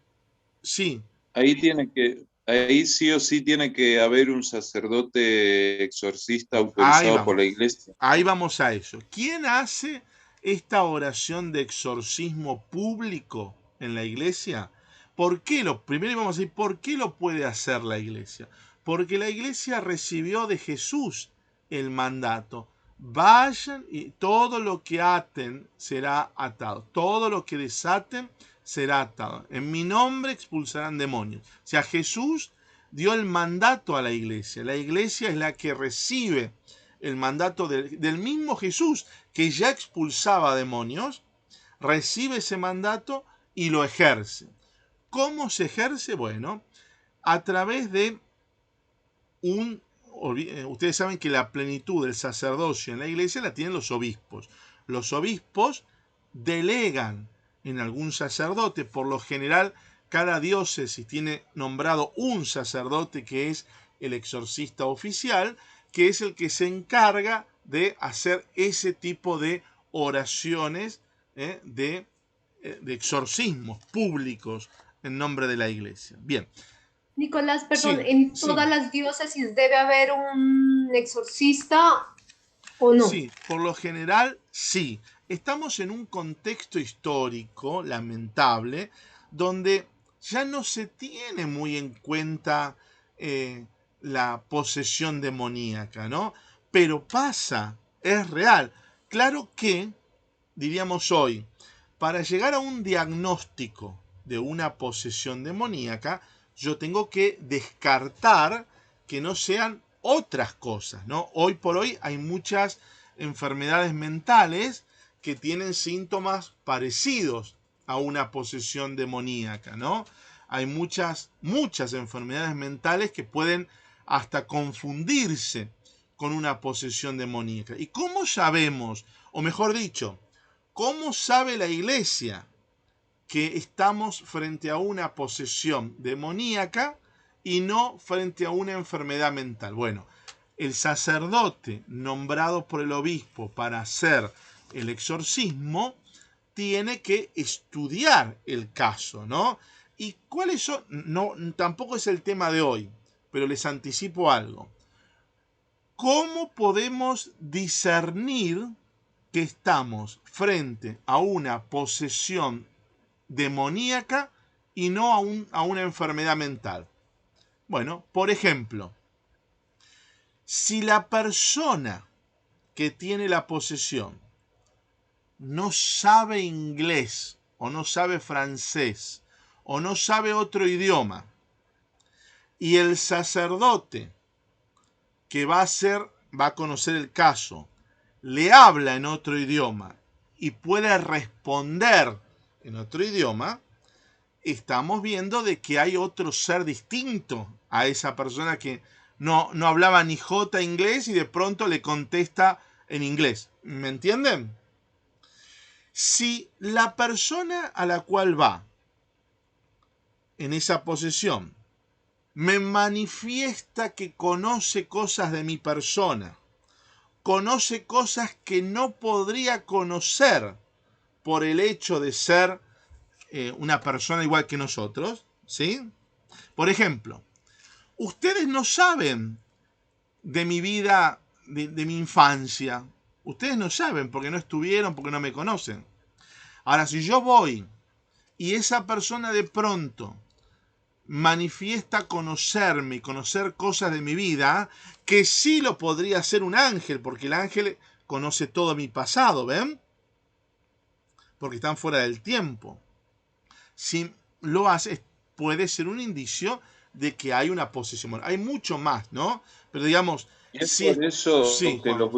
Sí. Ahí sí o sí tiene que haber un sacerdote exorcista Ahí autorizado por la vamos. Iglesia. Ahí vamos a eso. ¿Quién hace esta oración de exorcismo público en la Iglesia? Primero vamos a decir, ¿por qué lo puede hacer la Iglesia? Porque la Iglesia recibió de Jesús el mandato. Vayan y todo lo que aten será atado. Todo lo que desaten será atado. En mi nombre expulsarán demonios. O sea, Jesús dio el mandato a la Iglesia. La Iglesia es la que recibe el mandato del mismo Jesús, que ya expulsaba demonios, recibe ese mandato y lo ejerce. ¿Cómo se ejerce? Bueno, a través de ustedes saben que la plenitud del sacerdocio en la Iglesia la tienen los obispos. Los obispos delegan en algún sacerdote. Por lo general, cada diócesis tiene nombrado un sacerdote que es el exorcista oficial, que es el que se encarga de hacer ese tipo de oraciones, de exorcismos públicos en nombre de la Iglesia. Bien. Nicolás, perdón, Sí, ¿en sí. todas las diócesis debe haber un exorcista o no? Sí, por lo general sí. Estamos en un contexto histórico lamentable donde ya no se tiene muy en cuenta la posesión demoníaca, ¿no? Pero pasa, es real. Claro que, diríamos hoy, para llegar a un diagnóstico de una posesión demoníaca, yo tengo que descartar que no sean otras cosas, ¿no? Hoy por hoy hay muchas enfermedades mentales que tienen síntomas parecidos a una posesión demoníaca, ¿no? Hay muchas enfermedades mentales que pueden hasta confundirse con una posesión demoníaca. ¿Y cómo sabemos, o mejor dicho, cómo sabe la Iglesia que estamos frente a una posesión demoníaca y no frente a una enfermedad mental? Bueno, el sacerdote nombrado por el obispo para hacer el exorcismo tiene que estudiar el caso, ¿no? ¿Y cuáles son? No, tampoco es el tema de hoy, pero les anticipo algo. ¿Cómo podemos discernir que estamos frente a una posesión demoníaca y no a una enfermedad mental? Bueno, por ejemplo, si la persona que tiene la posesión no sabe inglés o no sabe francés o no sabe otro idioma y el sacerdote que va a conocer el caso, le habla en otro idioma y puede responder en otro idioma, estamos viendo de que hay otro ser distinto a esa persona que no hablaba ni jota inglés y de pronto le contesta en inglés. ¿Me entienden? Si la persona a la cual va en esa posesión me manifiesta que conoce cosas de mi persona, conoce cosas que no podría conocer por el hecho de ser una persona igual que nosotros, ¿sí? Por ejemplo, ustedes no saben de mi vida, de mi infancia. Ustedes no saben porque no estuvieron, porque no me conocen. Ahora, si yo voy y esa persona de pronto manifiesta conocerme y conocer cosas de mi vida, que sí lo podría hacer un ángel, porque el ángel conoce todo mi pasado, ¿ven? Porque están fuera del tiempo. Si lo hace, puede ser un indicio de que hay una posesión. Bueno, hay mucho más, ¿no? Pero digamos, Y es si por eso sí, que Juan. los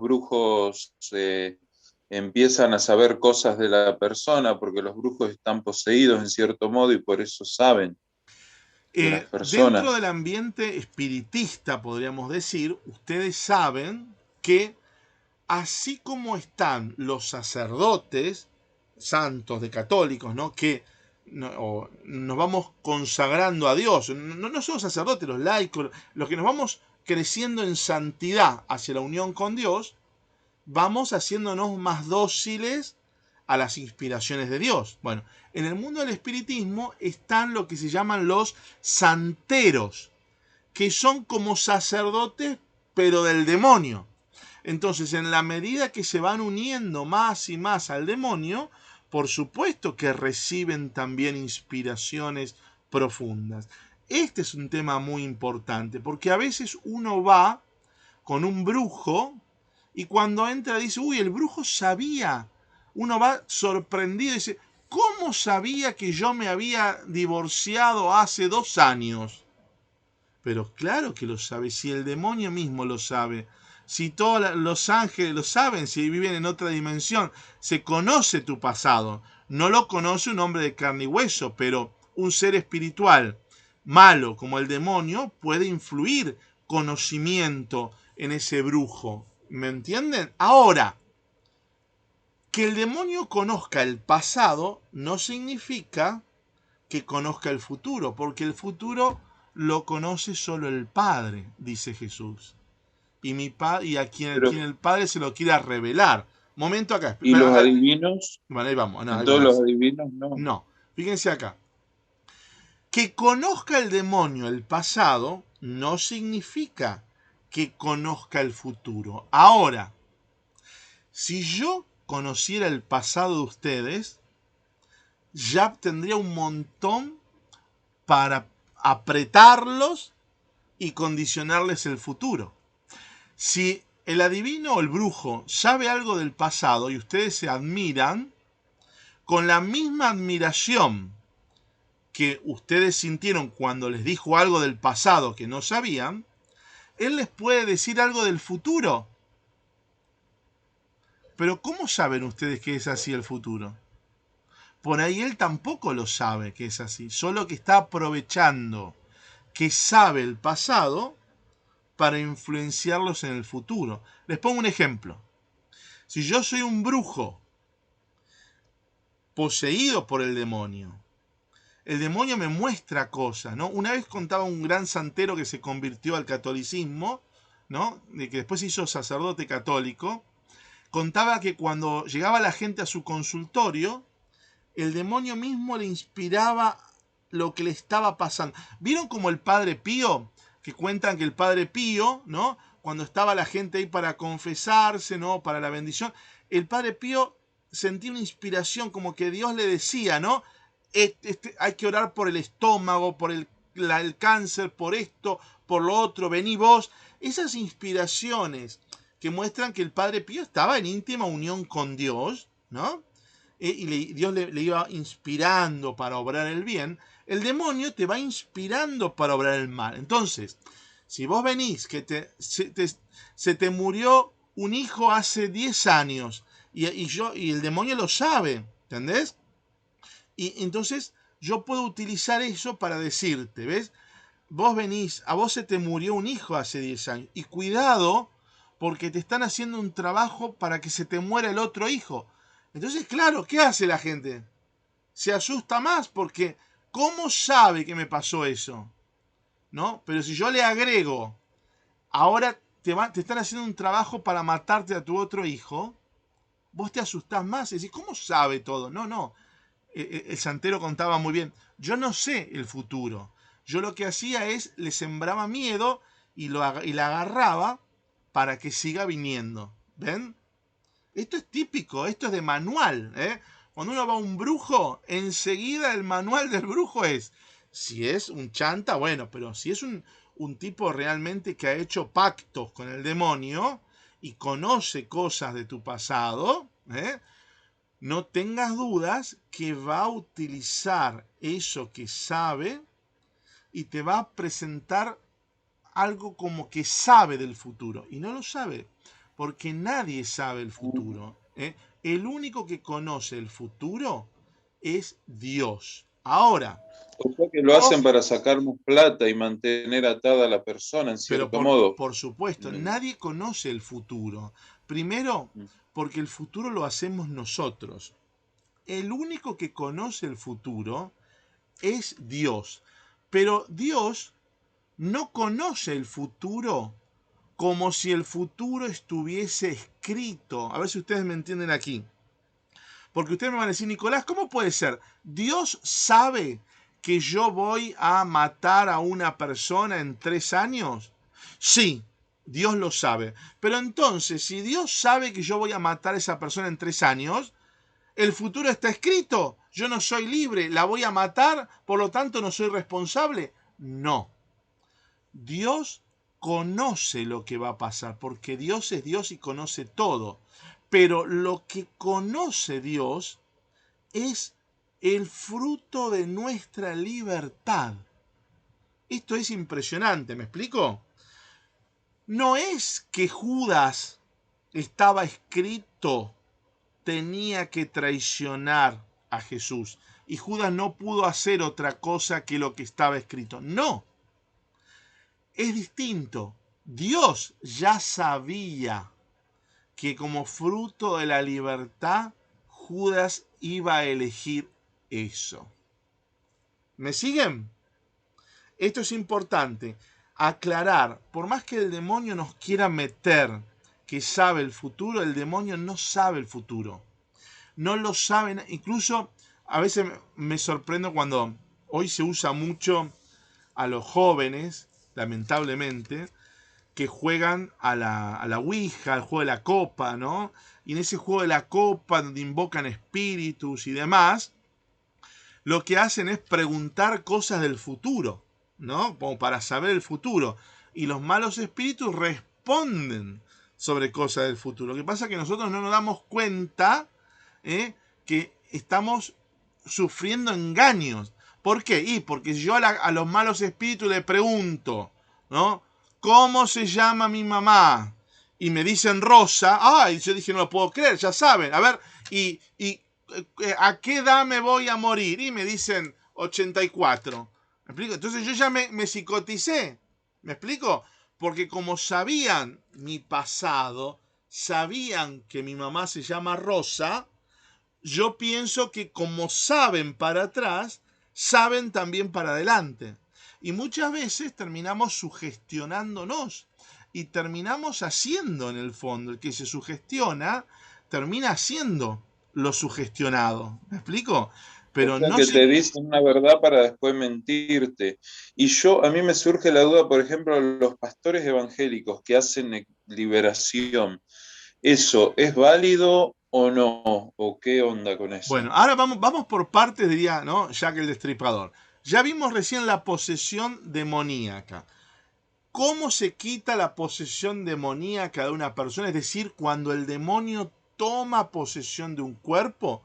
brujos empiezan a saber cosas de la persona, porque los brujos están poseídos en cierto modo y por eso saben de las Dentro personas. del ambiente espiritista, podríamos decir, ustedes saben que así como están los sacerdotes santos de católicos, ¿no? Que nos vamos consagrando a Dios, no solo sacerdotes, los laicos, los que nos vamos creciendo en santidad hacia la unión con Dios, vamos haciéndonos más dóciles a las inspiraciones de Dios. Bueno, en el mundo del espiritismo están lo que se llaman los santeros, que son como sacerdotes, pero del demonio. Entonces, en la medida que se van uniendo más y más al demonio, por supuesto que reciben también inspiraciones profundas. Este es un tema muy importante, porque a veces uno va con un brujo y cuando entra dice, uy, el brujo sabía. Uno va sorprendido y dice, ¿cómo sabía que yo me había divorciado hace 2 años? Pero claro que lo sabe, si el demonio mismo lo sabe, si todos los ángeles lo saben, si viven en otra dimensión, se conoce tu pasado. No lo conoce un hombre de carne y hueso, pero un ser espiritual malo como el demonio puede influir conocimiento en ese brujo. ¿Me entienden? Ahora, que el demonio conozca el pasado no significa que conozca el futuro, porque el futuro lo conoce solo el Padre, dice Jesús. Y a quien Pero, el Padre se lo quiera revelar. Momento acá. ¿y los adivinos? Bueno, ahí vamos. No, ahí Entonces los vamos. adivinos no. No, fíjense acá. Que conozca el demonio el pasado no significa que conozca el futuro. Ahora, si yo conociera el pasado de ustedes, ya tendría un montón para apretarlos y condicionarles el futuro. Si el adivino o el brujo sabe algo del pasado y ustedes se admiran, con la misma admiración que ustedes sintieron cuando les dijo algo del pasado que no sabían, él les puede decir algo del futuro. Pero ¿cómo saben ustedes que es así el futuro? Por ahí él tampoco lo sabe que es así, solo que está aprovechando que sabe el pasado para influenciarlos en el futuro. Les pongo un ejemplo. Si yo soy un brujo poseído por el demonio el demonio me muestra cosas, ¿no? Una vez contaba un gran santero que se convirtió al catolicismo, ¿no? De que después se hizo sacerdote católico. Contaba que cuando llegaba la gente a su consultorio, el demonio mismo le inspiraba lo que le estaba pasando. ¿Vieron como el Padre Pío? Que cuentan que el Padre Pío, ¿no? Cuando estaba la gente ahí para confesarse, ¿no? Para la bendición, el Padre Pío sentía una inspiración, como que Dios le decía, ¿no? Hay que orar por el estómago, por el cáncer, por esto, por lo otro, vení vos. Esas inspiraciones que muestran que el Padre Pío estaba en íntima unión con Dios, ¿no? Dios le iba inspirando para obrar el bien. El demonio te va inspirando para obrar el mal. Entonces, si vos venís, que se te murió un hijo hace 10 años, y el demonio lo sabe, ¿entendés? Y entonces yo puedo utilizar eso para decirte, ¿ves? Vos venís, a vos se te murió un hijo hace 10 años, y cuidado, porque te están haciendo un trabajo para que se te muera el otro hijo. Entonces, claro, ¿qué hace la gente? Se asusta más, porque ¿cómo sabe que me pasó eso? ¿No? Pero si yo le agrego, ahora te están haciendo un trabajo para matarte a tu otro hijo, vos te asustás más y decís, ¿cómo sabe todo? No. El santero contaba muy bien, yo no sé el futuro. Yo lo que hacía es, le sembraba miedo y la agarraba para que siga viniendo. ¿Ven? Esto es típico, esto es de manual. Cuando uno va a un brujo, enseguida el manual del brujo es, si es un chanta, bueno, pero si es un tipo realmente que ha hecho pactos con el demonio y conoce cosas de tu pasado, no tengas dudas que va a utilizar eso que sabe y te va a presentar algo como que sabe del futuro. Y no lo sabe, porque nadie sabe el futuro. El único que conoce el futuro es Dios. Ahora, O sea que lo hacen para sacarnos plata y mantener atada a la persona, en pero cierto modo. por supuesto, nadie conoce el futuro. Primero, porque el futuro lo hacemos nosotros. El único que conoce el futuro es Dios. Pero Dios no conoce el futuro como si el futuro estuviese escrito. A ver si ustedes me entienden aquí. Porque ustedes me van a decir, Nicolás, ¿cómo puede ser? ¿Dios sabe que yo voy a matar a una persona en 3 años? Sí, Dios lo sabe. Pero entonces, si Dios sabe que yo voy a matar a esa persona en 3 años, el futuro está escrito. Yo no soy libre, la voy a matar, por lo tanto no soy responsable. No. Dios conoce lo que va a pasar, porque Dios es Dios y conoce todo. Pero lo que conoce Dios es el fruto de nuestra libertad. Esto es impresionante, ¿me explico? No es que Judas estaba escrito, tenía que traicionar a Jesús, y Judas no pudo hacer otra cosa que lo que estaba escrito. No. Es distinto. Dios ya sabía que como fruto de la libertad, Judas iba a elegir eso. ¿Me siguen? Esto es importante. Aclarar, por más que el demonio nos quiera meter que sabe el futuro, el demonio no sabe el futuro. No lo saben. Incluso a veces me sorprendo cuando hoy se usa mucho a los jóvenes, lamentablemente, que juegan a la Ouija, al juego de la copa, ¿no? Y en ese juego de la copa, donde invocan espíritus y demás, lo que hacen es preguntar cosas del futuro, ¿no? Como para saber el futuro. Y los malos espíritus responden sobre cosas del futuro. Lo que pasa es que nosotros no nos damos cuenta que estamos sufriendo engaños. ¿Por qué? Y porque yo a los malos espíritus le pregunto, ¿no? ¿Cómo se llama mi mamá? Y me dicen Rosa. Ay, yo dije, no lo puedo creer, ya saben. A ver, ¿a qué edad me voy a morir? Y me dicen 84. ¿Me explico? Entonces yo ya me psicoticé. ¿Me explico? Porque como sabían mi pasado, sabían que mi mamá se llama Rosa, yo pienso que como saben para atrás, saben también para adelante. Y muchas veces terminamos sugestionándonos y terminamos haciendo en el fondo. El que se sugestiona termina haciendo lo sugestionado. ¿Me explico? O Pero sea no que se... te dicen una verdad para después mentirte. Y a mí me surge la duda, por ejemplo, los pastores evangélicos que hacen liberación. ¿Eso es válido o no? ¿O qué onda con Bueno, eso? ahora vamos por partes, diría, ¿no? Jack el Destripador. Ya vimos recién la posesión demoníaca. ¿Cómo se quita la posesión demoníaca de una persona? Es decir, cuando el demonio toma posesión de un cuerpo,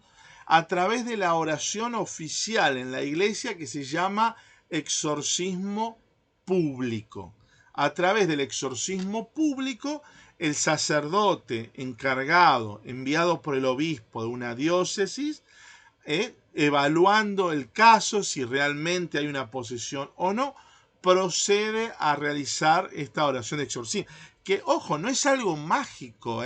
a través de la oración oficial en la iglesia que se llama exorcismo público. A través del exorcismo público, el sacerdote encargado, enviado por el obispo de una diócesis, evaluando el caso, si realmente hay una posesión o no, procede a realizar esta oración de exorcismo. Que, ojo, no es algo mágico,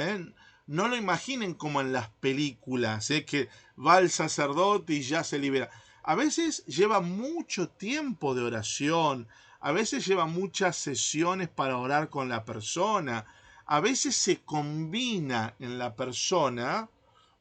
no lo imaginen como en las películas, que va el sacerdote y ya se libera. A veces lleva mucho tiempo de oración, a veces lleva muchas sesiones para orar con la persona, a veces se combina en la persona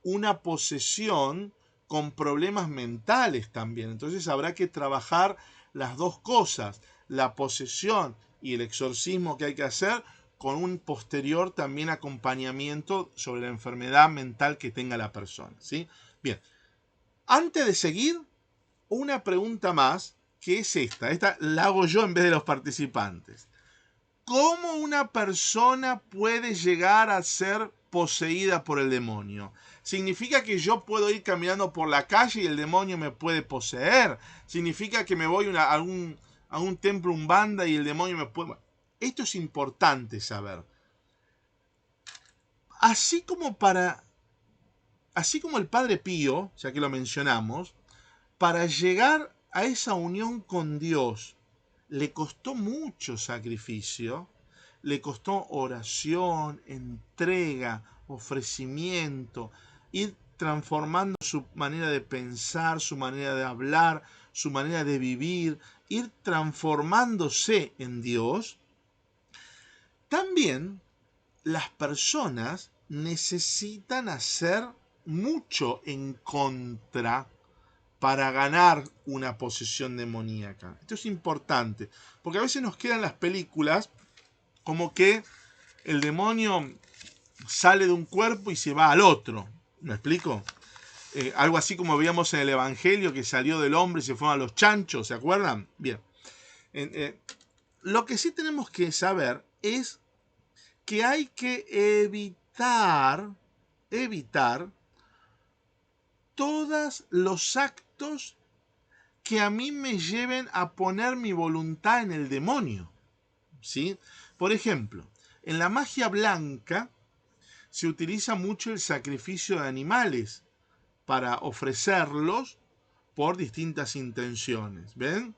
una posesión con problemas mentales también. Entonces habrá que trabajar las dos cosas, la posesión y el exorcismo que hay que hacer, con un posterior también acompañamiento sobre la enfermedad mental que tenga la persona. ¿Sí? Bien, antes de seguir, una pregunta más, que es esta la hago yo en vez de los participantes. ¿Cómo una persona puede llegar a ser poseída por el demonio? ¿Significa que yo puedo ir caminando por la calle y el demonio me puede poseer? ¿Significa que me voy a un templo umbanda y el demonio me puede...? Esto es importante saber. Así como el Padre Pío, ya que lo mencionamos, para llegar a esa unión con Dios le costó mucho sacrificio, le costó oración, entrega, ofrecimiento, ir transformando su manera de pensar, su manera de hablar, su manera de vivir, ir transformándose en Dios. También las personas necesitan hacer mucho en contra para ganar una posesión demoníaca. Esto es importante, porque a veces nos quedan las películas como que el demonio sale de un cuerpo y se va al otro. ¿Me explico? Algo así como veíamos en el Evangelio, que salió del hombre y se fueron a los chanchos, ¿se acuerdan? Bien. Lo que sí tenemos que saber es que hay que evitar todos los actos que a mí me lleven a poner mi voluntad en el demonio. ¿Sí? Por ejemplo, en la magia blanca se utiliza mucho el sacrificio de animales para ofrecerlos por distintas intenciones. ¿Ven?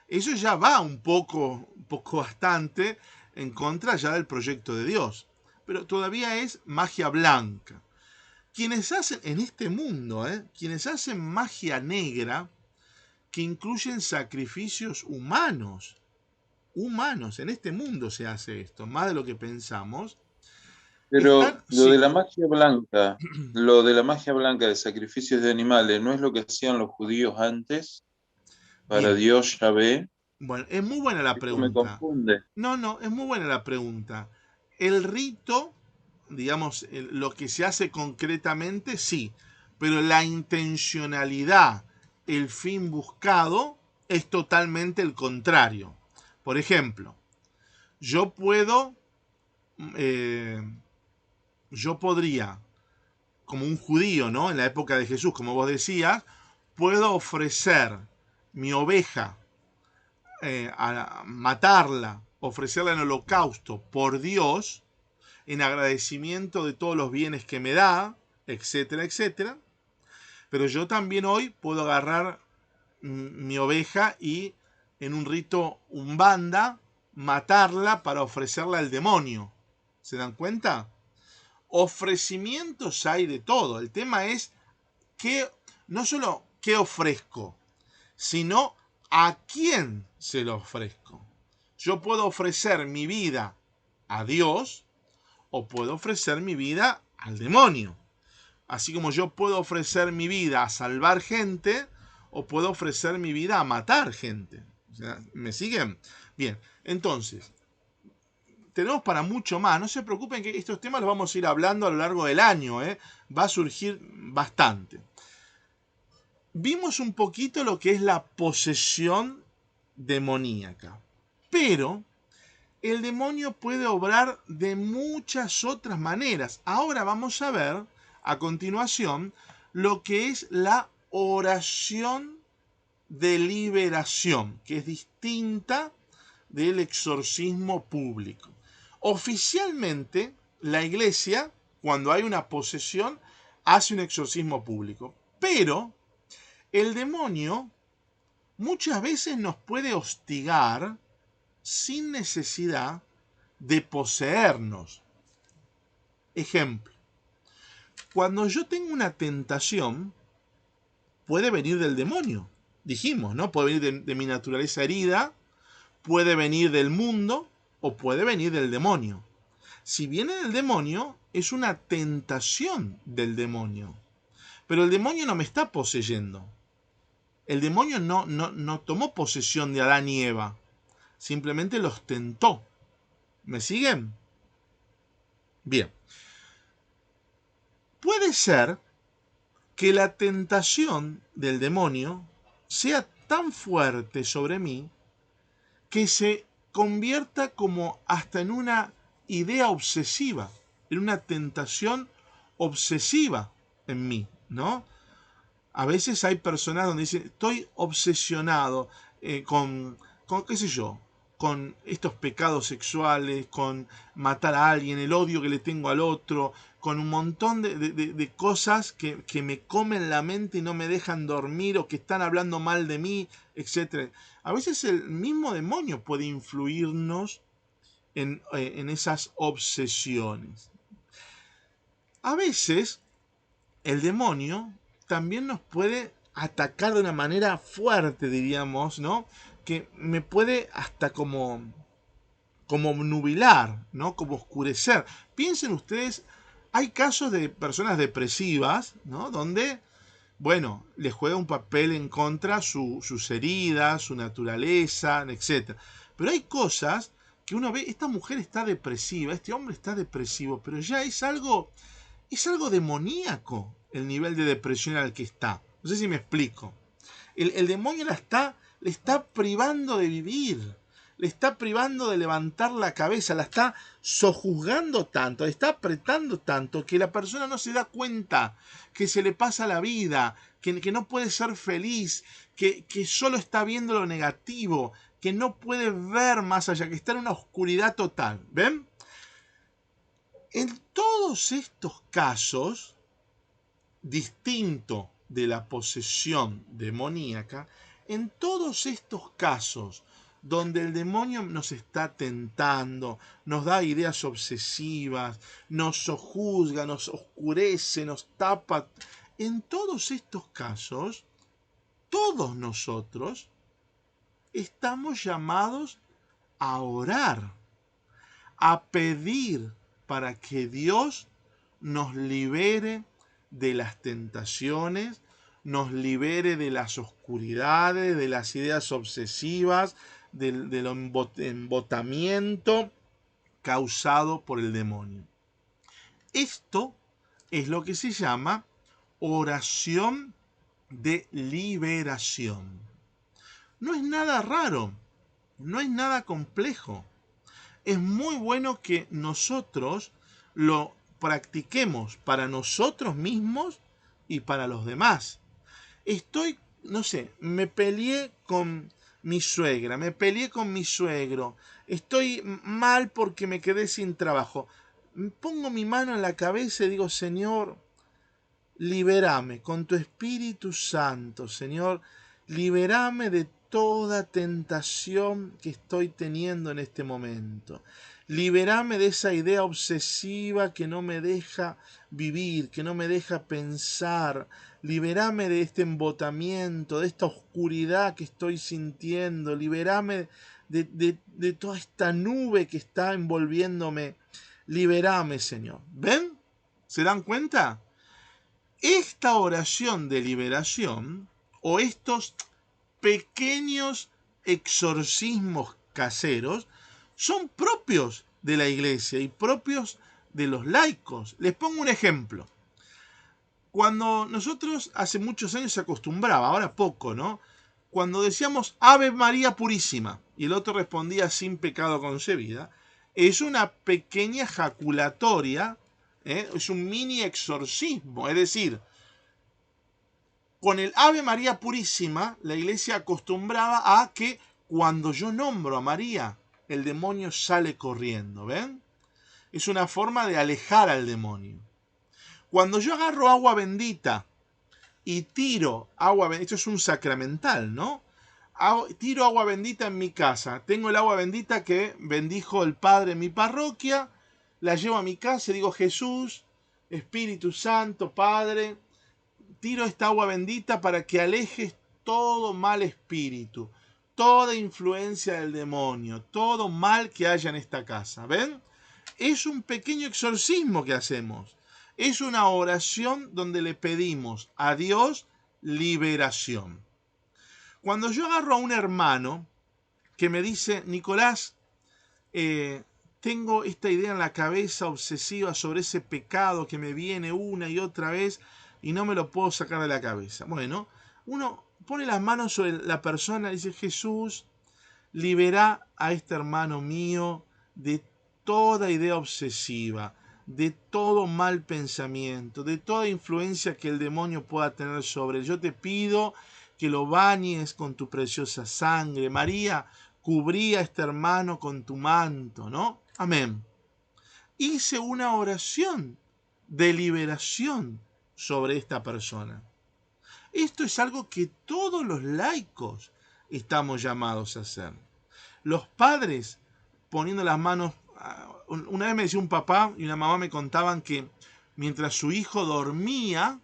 Eso ya va un poco bastante en contra ya del proyecto de Dios. Pero todavía es magia blanca. Quienes hacen en este mundo, quienes hacen magia negra, que incluyen sacrificios humanos. En este mundo se hace esto, más de lo que pensamos. Pero Sí, lo de la magia blanca de sacrificios de animales, ¿no es lo que hacían los judíos antes para bien. Dios Yahvé? Bueno, es muy buena la Eso me pregunta. confunde. No, es muy buena la pregunta. El rito, digamos, lo que se hace concretamente, sí, pero la intencionalidad, el fin buscado, es totalmente el contrario. Por ejemplo, yo puedo, eh, yo podría, como un judío, ¿no? En la época de Jesús, como vos decías, puedo ofrecer mi oveja, a matarla, ofrecerla en holocausto por Dios, en agradecimiento de todos los bienes que me da, etcétera, etcétera. Pero yo también hoy puedo agarrar mi oveja y en un rito umbanda matarla para ofrecerla al demonio. ¿Se dan cuenta? Ofrecimientos hay de todo. El tema es que no solo qué ofrezco, sino a quién se lo ofrezco. Yo puedo ofrecer mi vida a Dios o puedo ofrecer mi vida al demonio. Así como yo puedo ofrecer mi vida a salvar gente o puedo ofrecer mi vida a matar gente. O sea, ¿me siguen? Bien, entonces, tenemos para mucho más. No se preocupen que estos temas los vamos a ir hablando a lo largo del año. Va a surgir bastante. Vimos un poquito lo que es la posesión demoníaca. Pero el demonio puede obrar de muchas otras maneras. Ahora vamos a ver, a continuación, lo que es la oración de liberación, que es distinta del exorcismo público. Oficialmente, la iglesia, cuando hay una posesión, hace un exorcismo público. Pero el demonio muchas veces nos puede hostigar sin necesidad de poseernos. Ejemplo, cuando yo tengo una tentación, puede venir del demonio. Dijimos, ¿no? Puede venir de mi naturaleza herida, puede venir del mundo o puede venir del demonio. Si viene del demonio, es una tentación del demonio. Pero el demonio no me está poseyendo. El demonio no tomó posesión de Adán y Eva. Simplemente los tentó. ¿Me siguen? Bien. Puede ser que la tentación del demonio sea tan fuerte sobre mí que se convierta como hasta en una idea obsesiva, en una tentación obsesiva en mí, ¿no? A veces hay personas donde dicen, estoy obsesionado con, qué sé yo, con estos pecados sexuales, con matar a alguien, el odio que le tengo al otro, con un montón de cosas que me comen la mente y no me dejan dormir o que están hablando mal de mí, etc. A veces el mismo demonio puede influirnos en esas obsesiones. A veces el demonio también nos puede atacar de una manera fuerte, diríamos, ¿no? Que me puede hasta como nubilar, ¿no? Como oscurecer. Piensen ustedes, hay casos de personas depresivas, ¿no? Donde, bueno, les juega un papel en contra sus heridas, su naturaleza, etc. Pero hay cosas que uno ve, esta mujer está depresiva, este hombre está depresivo, pero ya es algo demoníaco el nivel de depresión al que está. No sé si me explico. El demonio le está privando de vivir, le está privando de levantar la cabeza, la está sojuzgando tanto, le está apretando tanto que la persona no se da cuenta que se le pasa la vida, que no puede ser feliz, que solo está viendo lo negativo, que no puede ver más allá, que está en una oscuridad total. ¿Ven? En todos estos casos, distinto de la posesión demoníaca, en todos estos casos donde el demonio nos está tentando, nos da ideas obsesivas, nos sojuzga, nos oscurece, nos tapa, en todos estos casos, todos nosotros estamos llamados a orar, a pedir para que Dios nos libere de las tentaciones, nos libere de las oscuridades, de las ideas obsesivas, del embotamiento causado por el demonio. Esto es lo que se llama oración de liberación. No es nada raro, no es nada complejo. Es muy bueno que nosotros lo practiquemos para nosotros mismos y para los demás. No sé, me peleé con mi suegra, me peleé con mi suegro, estoy mal porque me quedé sin trabajo. Pongo mi mano en la cabeza y digo, Señor, libérame con tu Espíritu Santo, Señor, libérame de toda tentación que estoy teniendo en este momento. Liberame de esa idea obsesiva que no me deja vivir, que no me deja pensar. Liberame de este embotamiento, de esta oscuridad que estoy sintiendo. Liberame de toda esta nube que está envolviéndome. Liberame, Señor. ¿Ven? ¿Se dan cuenta? Esta oración de liberación o estos pequeños exorcismos caseros son propios de la iglesia y propios de los laicos. Les pongo un ejemplo. Cuando nosotros hace muchos años se acostumbraba, ahora poco, ¿no? Cuando decíamos Ave María Purísima y el otro respondía sin pecado concebida, es una pequeña jaculatoria, es un mini exorcismo, es decir, con el Ave María Purísima, la iglesia acostumbraba a que cuando yo nombro a María, el demonio sale corriendo, ¿ven? Es una forma de alejar al demonio. Cuando yo agarro agua bendita y tiro agua bendita, esto es un sacramental, ¿no? Tiro agua bendita en mi casa. Tengo el agua bendita que bendijo el Padre en mi parroquia, la llevo a mi casa y digo, Jesús, Espíritu Santo, Padre, tiro esta agua bendita para que alejes todo mal espíritu, toda influencia del demonio, todo mal que haya en esta casa. ¿Ven? Es un pequeño exorcismo que hacemos. Es una oración donde le pedimos a Dios liberación. Cuando yo agarro a un hermano que me dice, Nicolás, tengo esta idea en la cabeza obsesiva sobre ese pecado que me viene una y otra vez y no me lo puedo sacar de la cabeza. Bueno, uno pone las manos sobre la persona y dice, Jesús, libera a este hermano mío de toda idea obsesiva, de todo mal pensamiento, de toda influencia que el demonio pueda tener sobre él. Yo te pido que lo bañes con tu preciosa sangre. María, cubrí a este hermano con tu manto, ¿no? Amén. Hice una oración de liberación sobre esta persona. Esto es algo que todos los laicos estamos llamados a hacer. Los padres poniendo las manos. Una vez me decía un papá y una mamá me contaban que mientras su hijo dormía,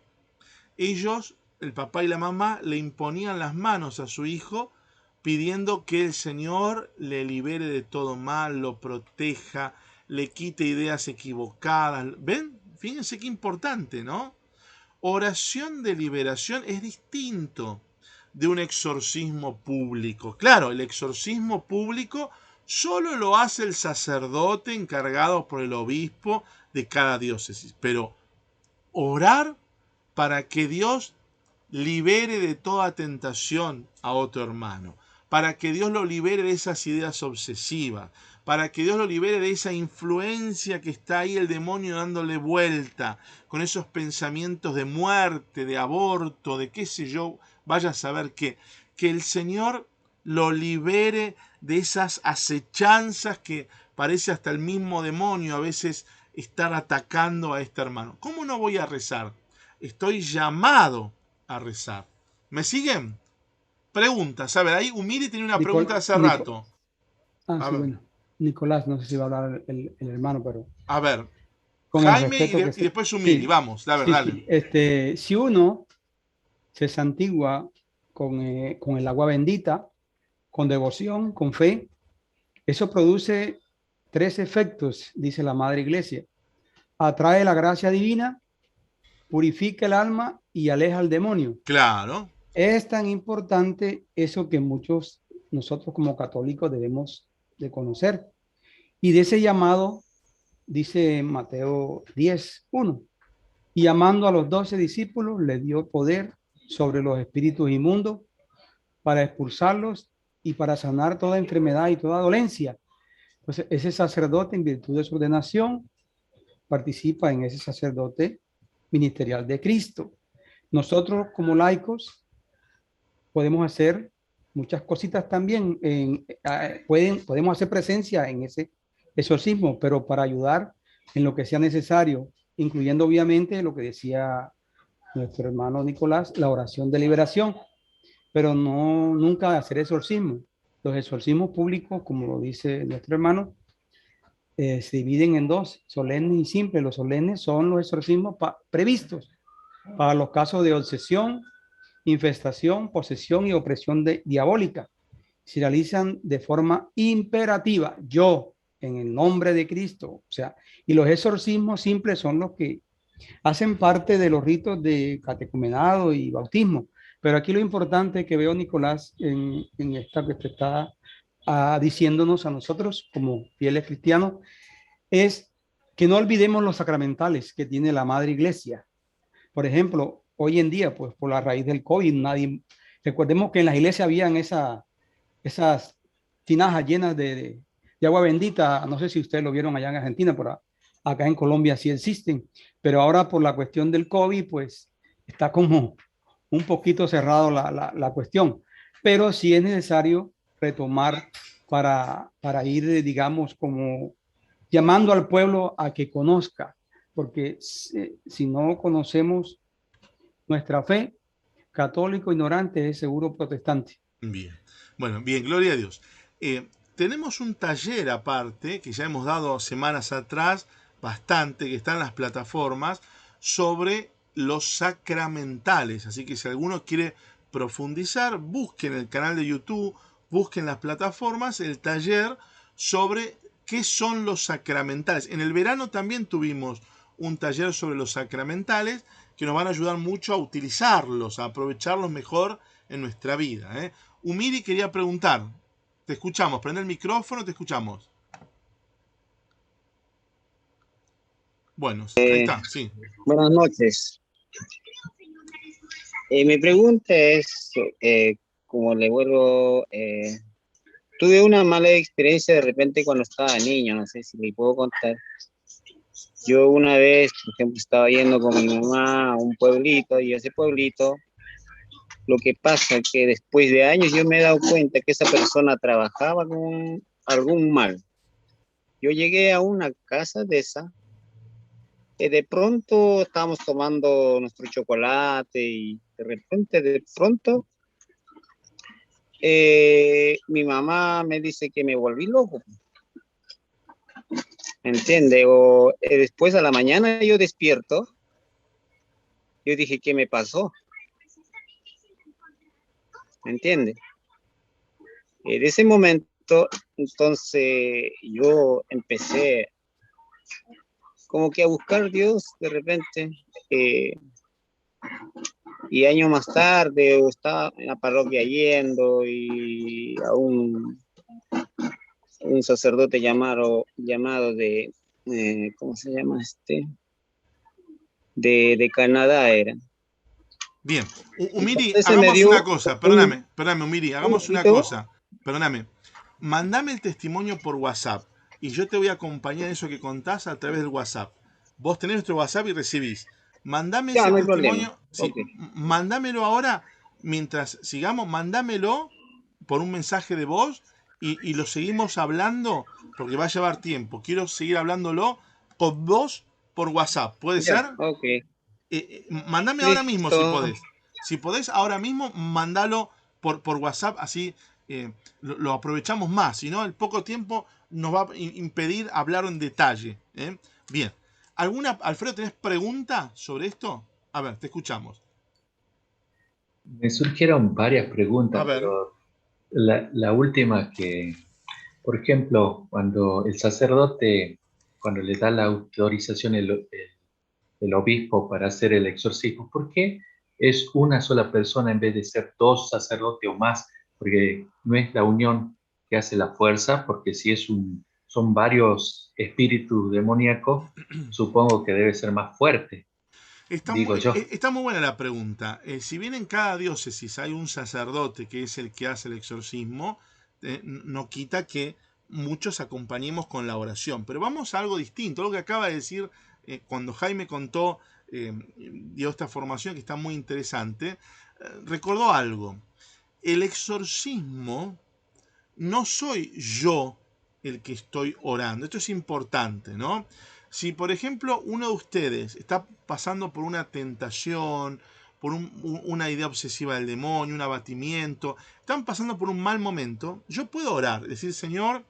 ellos, el papá y la mamá, le imponían las manos a su hijo pidiendo que el Señor le libere de todo mal, lo proteja, le quite ideas equivocadas. ¿Ven? Fíjense qué importante, ¿no? Oración de liberación es distinto de un exorcismo público. Claro, el exorcismo público solo lo hace el sacerdote encargado por el obispo de cada diócesis. Pero orar para que Dios libere de toda tentación a otro hermano, para que Dios lo libere de esas ideas obsesivas, para que Dios lo libere de esa influencia que está ahí el demonio dándole vuelta, con esos pensamientos de muerte, de aborto, de qué sé yo, vaya a saber qué. Que el Señor lo libere de esas acechanzas que parece hasta el mismo demonio a veces estar atacando a este hermano. ¿Cómo no voy a rezar? Estoy llamado a rezar. ¿Me siguen? Preguntas. A ver, ahí Humili tiene una pregunta hace rato. Bueno. Nicolás, no sé si va a hablar el hermano, pero... A ver, con Jaime y después Humili. Sí, vamos, a ver, dale. Sí. Si uno se santigua con el agua bendita, con devoción, con fe, eso produce 3 efectos, dice la Madre Iglesia. Atrae la gracia divina, purifica el alma y aleja al demonio. Claro. Es tan importante eso que nosotros como católicos debemos de conocer. Y de ese llamado, dice Mateo 10:1, y llamando a los 12 discípulos, le dio poder sobre los espíritus inmundos para expulsarlos y para sanar toda enfermedad y toda dolencia. Entonces, ese sacerdote, en virtud de su ordenación, participa en ese sacerdote ministerial de Cristo. Nosotros, como laicos, podemos hacer muchas cositas también. Podemos hacer presencia en ese exorcismo, pero para ayudar en lo que sea necesario, incluyendo obviamente lo que decía nuestro hermano Nicolás, la oración de liberación. pero no nunca hacer exorcismo. Los exorcismos públicos, como lo dice nuestro hermano, se dividen en dos, solemnes y simples. Los solemnes son los exorcismos previstos para los casos de obsesión, infestación, posesión y opresión diabólica. Se realizan de forma imperativa, yo, en el nombre de Cristo. O sea, y los exorcismos simples son los que hacen parte de los ritos de catecumenado y bautismo. Pero aquí lo importante que veo, Nicolás, en esta que te está diciéndonos a nosotros como fieles cristianos, es que no olvidemos los sacramentales que tiene la Madre Iglesia. Por ejemplo, hoy en día, pues por la raíz del COVID, recordemos que en las iglesias habían esas tinajas llenas de agua bendita. No sé si ustedes lo vieron allá en Argentina, pero acá en Colombia sí existen. Pero ahora por la cuestión del COVID, pues está como un poquito cerrado la cuestión. Pero sí es necesario retomar para ir, digamos, como llamando al pueblo a que conozca, porque si no conocemos nuestra fe, católico ignorante es seguro protestante. Bien. Bueno, bien, gloria a Dios. Tenemos un taller aparte, que ya hemos dado semanas atrás, bastante, que está en las plataformas, sobre los sacramentales. Así que si alguno quiere profundizar, busquen el canal de YouTube, busquen las plataformas, el taller sobre qué son los sacramentales. En el verano también tuvimos un taller sobre los sacramentales que nos van a ayudar mucho a utilizarlos, a aprovecharlos mejor en nuestra vida. Umiri quería preguntar. Te escuchamos. Prende el micrófono, te escuchamos. Bueno, ahí está, sí. Buenas noches. Mi pregunta es, como le vuelvo, tuve una mala experiencia de repente cuando estaba niño, no sé si le puedo contar. Yo una vez, por ejemplo, estaba yendo con mi mamá a un pueblito y ese pueblito, lo que pasa es que después de años yo me he dado cuenta que esa persona trabajaba con algún mal. Yo llegué a una casa de esa, de pronto estábamos tomando nuestro chocolate y de pronto, mi mamá me dice que me volví loco. ¿Me entiende? O después a la mañana yo despierto, yo dije, ¿qué me pasó? ¿Me entiende? En ese momento, entonces yo empecé como que a buscar a Dios de repente. Y años más tarde estaba en la parroquia yendo y a un sacerdote llamado de, ¿cómo se llama este? De Canadá era. Bien. Umiri, Entonces hagamos una cosa. Perdóname, Umiri, hagamos una cosa. Perdóname. Mándame el testimonio por WhatsApp y yo te voy a acompañar en eso que contás a través del WhatsApp. Vos tenés nuestro WhatsApp y recibís. Mándame ese no hay testimonio. Sí, okay. Mándamelo ahora, mientras sigamos, mándamelo por un mensaje de voz y lo seguimos hablando porque va a llevar tiempo. Quiero seguir hablándolo con vos por WhatsApp. ¿Puede ser? Ok. Mándame ahora mismo si podés. Si podés ahora mismo, mándalo por WhatsApp, así lo aprovechamos más. Si no, el poco tiempo nos va a impedir hablar en detalle. Bien. Alfredo, ¿tenés pregunta sobre esto? A ver, te escuchamos. Me surgieron varias preguntas, A ver. pero la última que, por ejemplo, cuando el sacerdote, cuando le da la autorización el obispo para hacer el exorcismo, ¿por qué es una sola persona en vez de ser dos sacerdotes o más? Porque no es la unión que hace la fuerza, porque si son varios espíritus demoníacos, supongo que debe ser más fuerte, digo yo. Está muy buena la pregunta. Si bien en cada diócesis hay un sacerdote que es el que hace el exorcismo, no quita que muchos acompañemos con la oración. Pero vamos a algo distinto, lo que acaba de decir cuando Jaime contó, dio esta formación que está muy interesante, recordó algo. El exorcismo no soy yo el que estoy orando. Esto es importante, ¿no? Si, por ejemplo, uno de ustedes está pasando por una tentación, por una idea obsesiva del demonio, un abatimiento, están pasando por un mal momento, yo puedo orar, decir, Señor,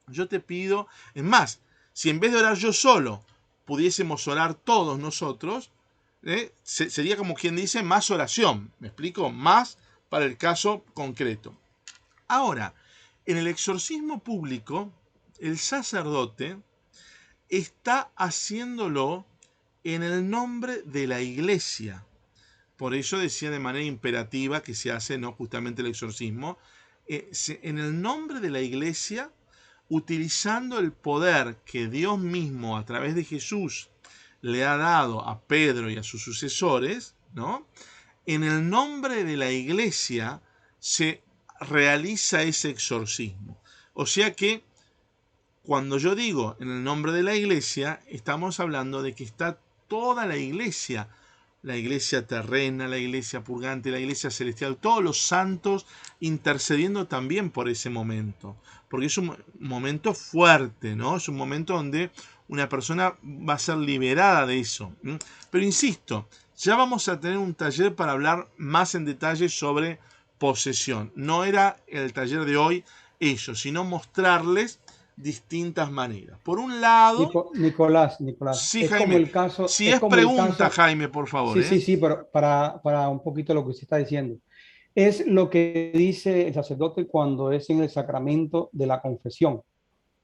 yo te pido, es más, si en vez de orar yo solo, pudiésemos orar todos nosotros, sería como quien dice más oración, ¿me explico? Más para el caso concreto. Ahora, en el exorcismo público, el sacerdote está haciéndolo en el nombre de la iglesia. Por eso decía de manera imperativa que se hace, ¿no?, justamente el exorcismo, en el nombre de la iglesia, utilizando el poder que Dios mismo a través de Jesús le ha dado a Pedro y a sus sucesores, ¿no? En el nombre de la iglesia se realiza ese exorcismo. O sea que cuando yo digo en el nombre de la iglesia, estamos hablando de que está toda la iglesia terrena, la iglesia purgante, la iglesia celestial, todos los santos intercediendo también por ese momento. Porque es un momento fuerte, ¿no? Es un momento donde una persona va a ser liberada de eso. Pero insisto, ya vamos a tener un taller para hablar más en detalle sobre posesión. No era el taller de hoy eso, sino mostrarles distintas maneras. Por un lado, Nicolás, sí, es como Jaime, el caso, si es es como el pregunta, caso, Jaime, por favor, sí, pero para un poquito lo que usted está diciendo. Es lo que dice el sacerdote cuando es en el sacramento de la confesión.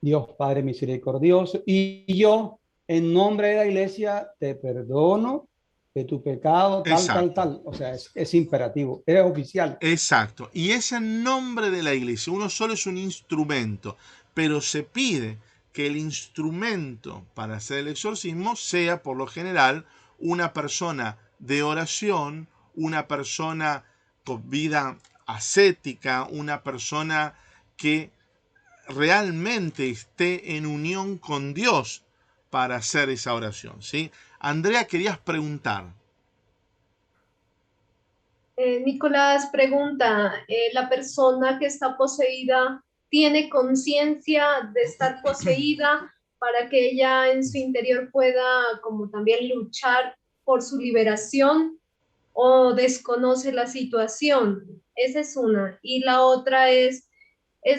Dios Padre misericordioso, y yo, en nombre de la iglesia, te perdono de tu pecado, Exacto, tal. O sea, es imperativo, es oficial. exacto. Y es en nombre de la iglesia. Uno solo es un instrumento, pero se pide que el instrumento para hacer el exorcismo sea, por lo general, una persona de oración, una persona con vida ascética, una persona que realmente esté en unión con Dios para hacer esa oración, ¿sí? Andrea, querías preguntar. Nicolás pregunta, ¿la persona que está poseída tiene conciencia de estar poseída para que ella en su interior pueda como también luchar por su liberación o desconoce la situación? Esa es una. Y la otra ¿es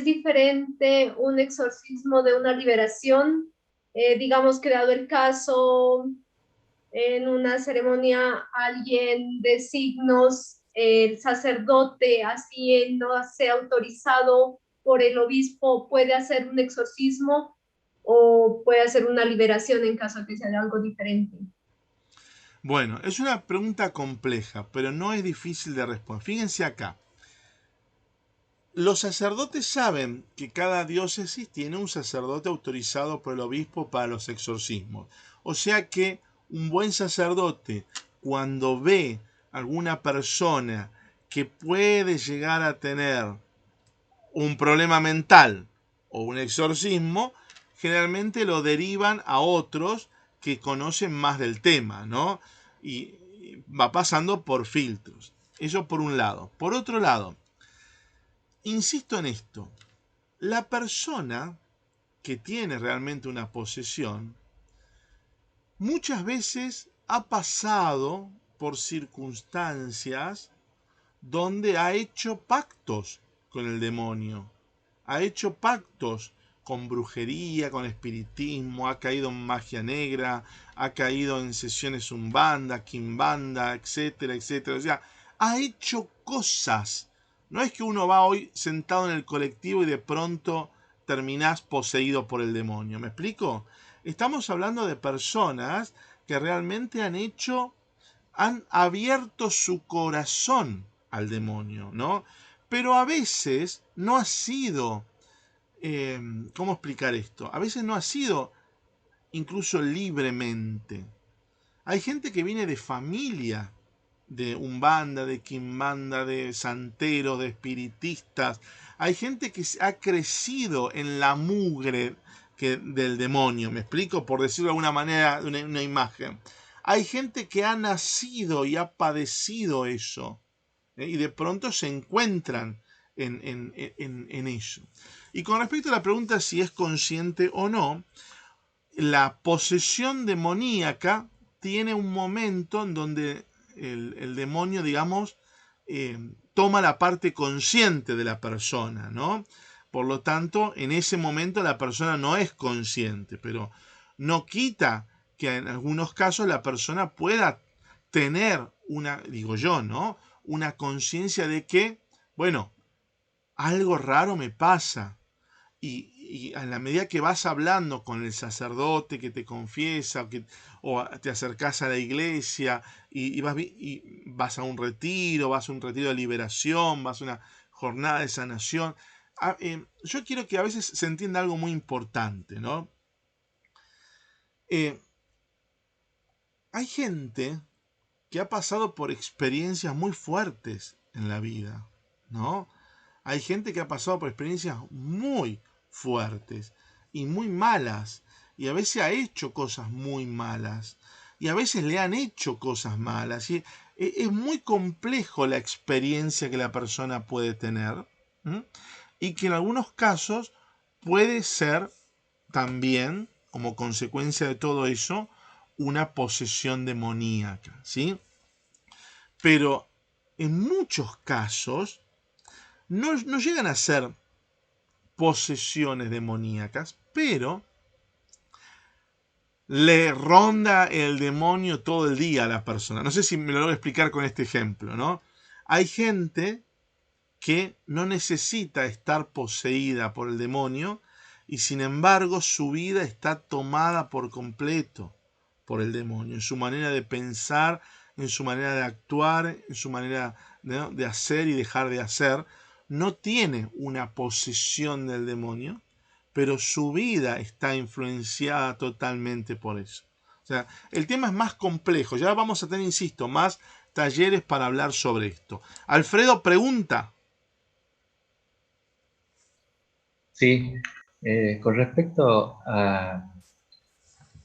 diferente un exorcismo de una liberación? Digamos que dado el caso, en una ceremonia alguien de signos, el sacerdote, así no sea autorizado por el obispo, puede hacer un exorcismo o puede hacer una liberación en caso de que sea de algo diferente. Bueno, es una pregunta compleja, pero no es difícil de responder. Fíjense acá. Los sacerdotes saben que cada diócesis tiene un sacerdote autorizado por el obispo para los exorcismos. O sea que un buen sacerdote, cuando ve alguna persona que puede llegar a tener un problema mental o un exorcismo, generalmente lo derivan a otros que conocen más del tema, ¿no? Y va pasando por filtros. Eso por un lado. Por otro lado, insisto en esto, la persona que tiene realmente una posesión muchas veces ha pasado por circunstancias donde ha hecho pactos con el demonio, ha hecho pactos con brujería, con espiritismo, ha caído en magia negra, ha caído en sesiones umbanda, quimbanda, etcétera, etcétera. O sea, ha hecho cosas. No es que uno va hoy sentado en el colectivo y de pronto terminás poseído por el demonio. ¿Me explico? Estamos hablando de personas que realmente han abierto su corazón al demonio, ¿no? Pero a veces no ha sido, ¿cómo explicar esto? A veces no ha sido incluso libremente. Hay gente que viene de familia, de umbanda, de quimbanda, de santeros, de espiritistas. Hay gente que ha crecido en la mugre del demonio, ¿me explico? Por decirlo de alguna manera, una imagen. Hay gente que ha nacido y ha padecido eso, y de pronto se encuentran en ello. Y con respecto a la pregunta si es consciente o no, la posesión demoníaca tiene un momento en donde el demonio, digamos, toma la parte consciente de la persona, ¿no? Por lo tanto, en ese momento la persona no es consciente, pero no quita que en algunos casos la persona pueda tener una, digo yo, ¿no? Una conciencia de que, bueno, algo raro me pasa. Y a la medida que vas hablando con el sacerdote que te confiesa o te acercás a la iglesia y vas a un retiro, vas a un retiro de liberación, vas a una jornada de sanación, yo quiero que a veces se entienda algo muy importante, ¿no? Hay gente que ha pasado por experiencias muy fuertes en la vida, ¿no? Hay gente que ha pasado por experiencias muy fuertes y muy malas, y a veces ha hecho cosas muy malas, y a veces le han hecho cosas malas, y es muy complejo la experiencia que la persona puede tener, ¿m? Y que en algunos casos puede ser también, como consecuencia de todo eso, una posesión demoníaca, ¿sí? Pero en muchos casos no llegan a ser posesiones demoníacas, pero le ronda el demonio todo el día a la persona. No sé si me lo logro explicar con este ejemplo, ¿no? Hay gente que no necesita estar poseída por el demonio y sin embargo su vida está tomada por completo por el demonio, en su manera de pensar, en su manera de actuar, en su manera, ¿no?, de hacer y dejar de hacer. No tiene una posesión del demonio, pero su vida está influenciada totalmente por eso. O sea, el tema es más complejo. Ya vamos a tener, insisto, más talleres para hablar sobre esto. Alfredo pregunta. Sí, con respecto a,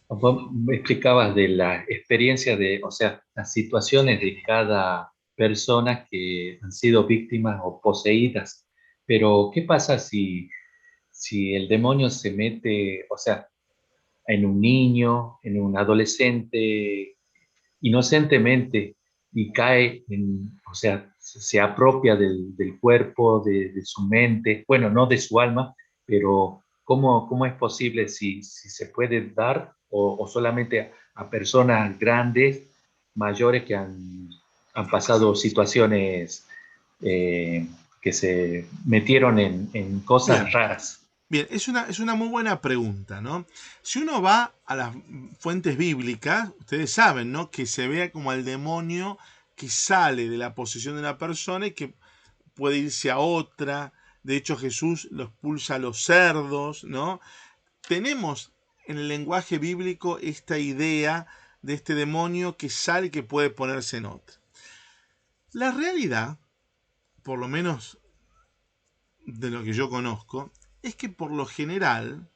vos me explicabas de la experiencia de, o sea, las situaciones de cada persona que han sido víctimas o poseídas, pero ¿qué pasa si el demonio se mete, o sea, en un niño, en un adolescente, inocentemente y cae en, o sea, se apropia del cuerpo, de su mente, bueno, no de su alma, pero ¿cómo es posible si se puede dar o solamente a personas grandes, mayores que han pasado situaciones que se metieron en cosas Bien, raras? bien, es una muy buena pregunta, ¿no? Si uno va a las fuentes bíblicas, ustedes saben, ¿no?, que se vea como al demonio que sale de la posesión de una persona y que puede irse a otra. De hecho, Jesús lo expulsa a los cerdos, ¿no? Tenemos en el lenguaje bíblico esta idea de este demonio que sale y que puede ponerse en otra. La realidad, por lo menos de lo que yo conozco, es que por lo general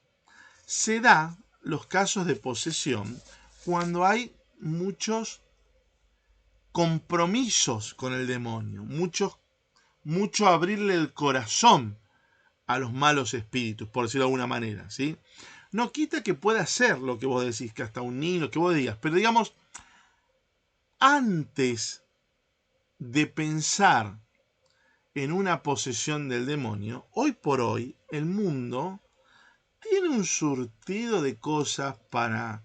se da los casos de posesión cuando hay muchos compromisos con el demonio, mucho abrirle el corazón a los malos espíritus, por decirlo de alguna manera, ¿sí? No quita que pueda ser lo que vos decís, que hasta un niño, lo que vos digas, pero digamos, antes de pensar en una posesión del demonio, hoy por hoy el mundo tiene un surtido de cosas para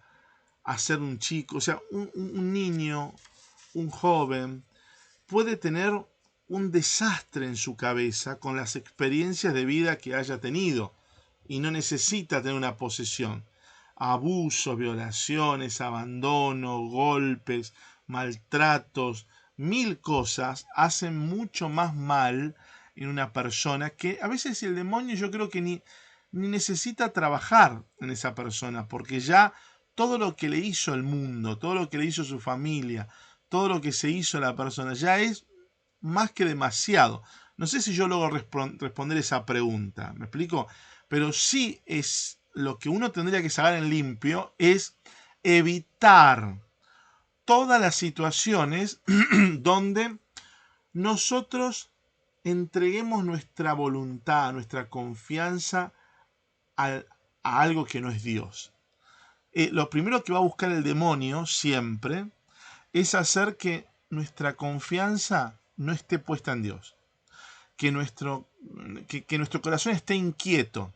hacer un chico, o sea, un niño, un joven, puede tener un desastre en su cabeza con las experiencias de vida que haya tenido y no necesita tener una posesión. Abusos, violaciones, abandono, golpes, maltratos, mil cosas hacen mucho más mal en una persona que a veces el demonio yo creo que ni necesita trabajar en esa persona porque ya todo lo que le hizo el mundo, todo lo que le hizo su familia, todo lo que se hizo la persona ya es más que demasiado. No sé si yo logro responder esa pregunta, ¿me explico? Pero sí es lo que uno tendría que sacar en limpio es evitar todas las situaciones donde nosotros entreguemos nuestra voluntad, nuestra confianza a algo que no es Dios. Lo primero que va a buscar el demonio siempre es hacer que nuestra confianza no esté puesta en Dios. Que nuestro corazón esté inquieto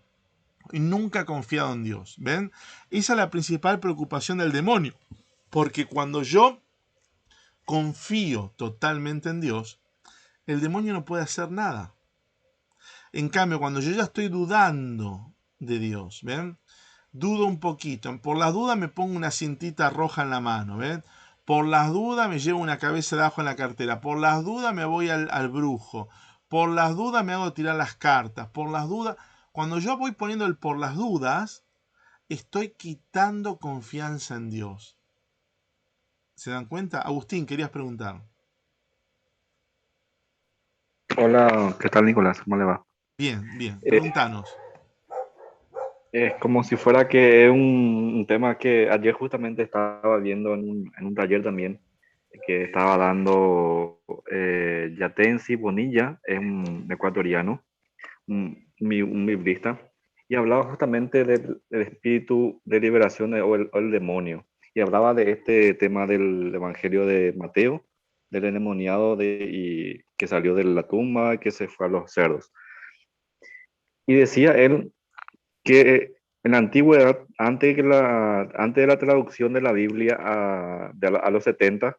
y nunca confiado en Dios. ¿Ven? Esa es la principal preocupación del demonio. Porque cuando yo confío totalmente en Dios, el demonio no puede hacer nada. En cambio, cuando yo ya estoy dudando de Dios, ¿ven? Dudo un poquito. Por las dudas me pongo una cintita roja en la mano, ¿ven? Por las dudas me llevo una cabeza de ajo en la cartera. Por las dudas me voy al brujo. Por las dudas me hago tirar las cartas. Por las dudas... Cuando yo voy poniendo el por las dudas, estoy quitando confianza en Dios. ¿Se dan cuenta? Agustín, querías preguntar. Hola, ¿qué tal, Nicolás? ¿Cómo le va? Bien, bien. Pregúntanos. Es como si fuera que es un tema que ayer justamente estaba viendo en un taller también, que estaba dando Yatensi Bonilla, es un ecuatoriano, un biblista, y hablaba justamente del espíritu de liberación o el demonio, y hablaba de este tema del Evangelio de Mateo, del endemoniado y que salió de la tumba y que se fue a los cerdos. Y decía él que en la antigüedad, antes de la traducción de la Biblia a los 70,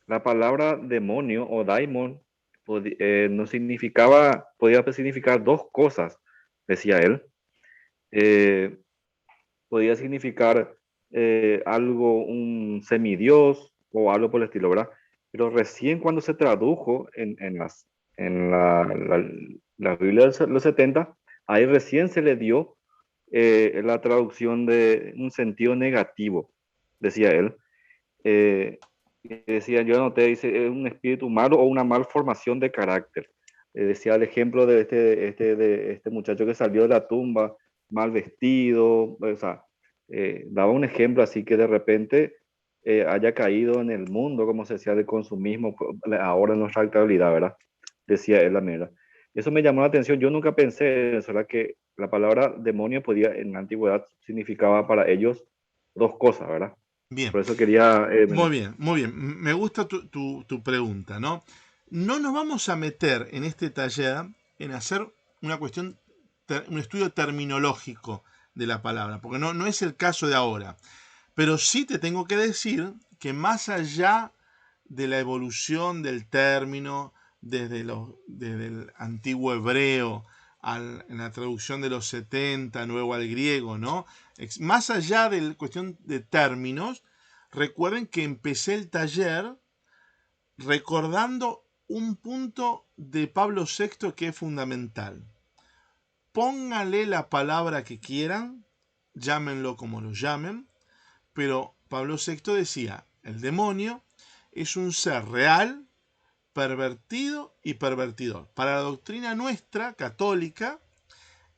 la palabra demonio o daimon no significaba, podía significar dos cosas, decía él. Podía significar algo, un semidios o algo por el estilo, ¿verdad? Pero recién cuando se tradujo en la Biblia de los 70, ahí recién se le dio la traducción de un sentido negativo, decía él. Decía, yo anoté, dice, es un espíritu malo o una malformación de carácter. Decía el ejemplo de este muchacho que salió de la tumba mal vestido, o sea, daba un ejemplo así que de repente haya caído en el mundo, como se decía, de consumismo, ahora en nuestra actualidad, ¿verdad? Decía él la mera. Eso me llamó la atención, yo nunca pensé eso, ¿verdad? Que la palabra demonio podía, en la antigüedad, significaba para ellos dos cosas, ¿verdad? Bien. Por eso quería... Muy bien, muy bien. Me gusta tu pregunta, ¿no? No nos vamos a meter en este taller en hacer una cuestión, un estudio terminológico de la palabra, porque no es el caso de ahora. Pero sí te tengo que decir que más allá de la evolución del término desde el antiguo hebreo en la traducción de los 70, luego al griego, ¿no? Más allá de la cuestión de términos, recuerden que empecé el taller recordando un punto de Pablo VI que es fundamental. Póngale la palabra que quieran, llámenlo como lo llamen, pero Pablo VI decía, el demonio es un ser real, pervertido y pervertidor. Para la doctrina nuestra, católica,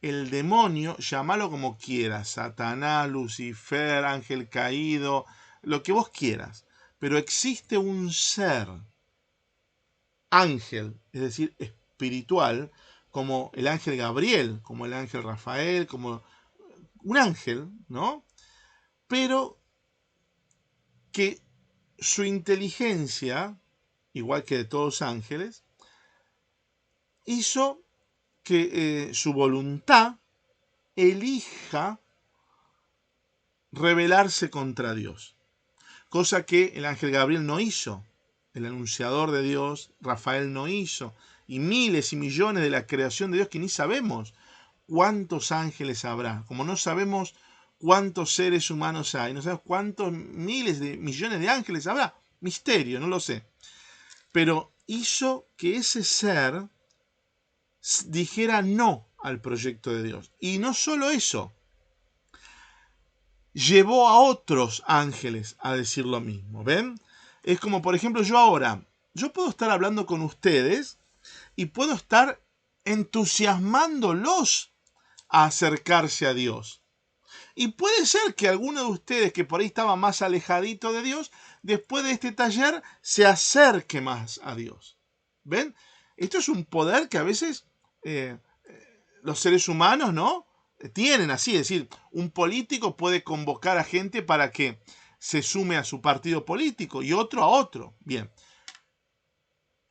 el demonio, llámalo como quieras, Satanás, Lucifer, ángel caído, lo que vos quieras, pero existe un ser, ángel, es decir, espiritual, como el ángel Gabriel, como el ángel Rafael, como un ángel, ¿no? Pero que su inteligencia, igual que de todos los ángeles, hizo que su voluntad elija rebelarse contra Dios. Cosa que el ángel Gabriel no hizo, el anunciador de Dios, Rafael no hizo, y miles y millones de la creación de Dios que ni sabemos cuántos ángeles habrá, como no sabemos cuántos seres humanos hay, no sabemos cuántos miles de millones de ángeles habrá, misterio, no lo sé. Pero hizo que ese ser dijera no al proyecto de Dios. Y no solo eso, llevó a otros ángeles a decir lo mismo, ¿ven? Es como, por ejemplo, yo puedo estar hablando con ustedes y puedo estar entusiasmándolos a acercarse a Dios. Y puede ser que alguno de ustedes que por ahí estaba más alejadito de Dios, después de este taller se acerque más a Dios. ¿Ven? Esto es un poder que a veces los seres humanos, ¿no? Tienen así, es decir, un político puede convocar a gente para que se sume a su partido político y otro a otro. Bien,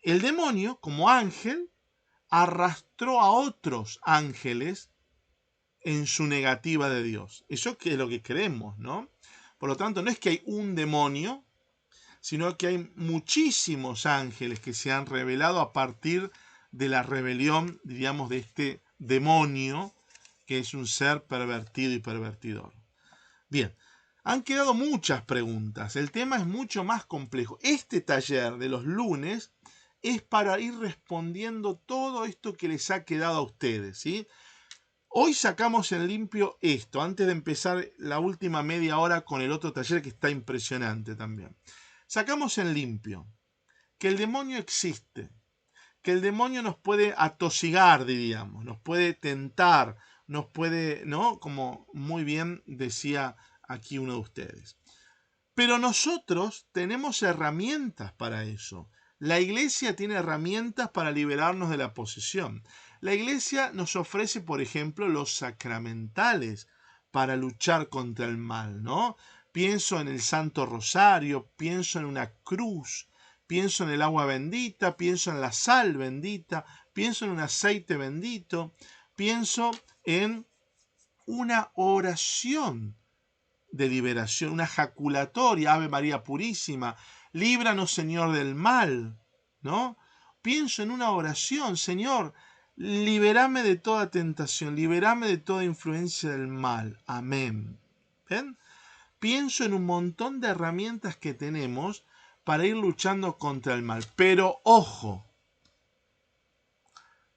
el demonio, como ángel, arrastró a otros ángeles en su negativa de Dios. Eso es lo que creemos, ¿no? Por lo tanto, no es que hay un demonio, sino que hay muchísimos ángeles que se han revelado a partir de la rebelión, diríamos, de este demonio, que es un ser pervertido y pervertidor. Bien, han quedado muchas preguntas. El tema es mucho más complejo. Este taller de los lunes es para ir respondiendo todo esto que les ha quedado a ustedes, ¿sí? Hoy sacamos en limpio esto, antes de empezar la última media hora con el otro taller que está impresionante también. Sacamos en limpio que el demonio existe, que el demonio nos puede atosigar, diríamos, nos puede tentar, nos puede, ¿no? Como muy bien decía aquí uno de ustedes. Pero nosotros tenemos herramientas para eso. La iglesia tiene herramientas para liberarnos de la posesión. La iglesia nos ofrece, por ejemplo, los sacramentales para luchar contra el mal, ¿no? Pienso en el Santo Rosario, pienso en una cruz, pienso en el agua bendita, pienso en la sal bendita, pienso en un aceite bendito, pienso en una oración de liberación, una jaculatoria, Ave María Purísima, líbranos Señor del mal, ¿no? Pienso en una oración, Señor, liberame de toda tentación, liberame de toda influencia del mal, amén. ¿Ven? Pienso en un montón de herramientas que tenemos para ir luchando contra el mal, pero ojo,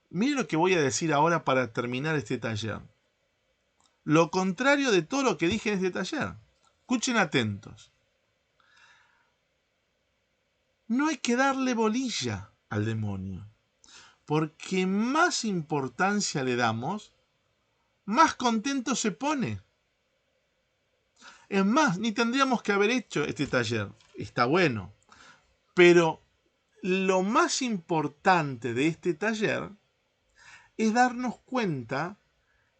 mire lo que voy a decir ahora para terminar este taller. Lo contrario de todo lo que dije en este taller. Escuchen atentos. No hay que darle bolilla al demonio, porque más importancia le damos, más contento se pone. Es más, ni tendríamos que haber hecho este taller. Está bueno. Pero lo más importante de este taller es darnos cuenta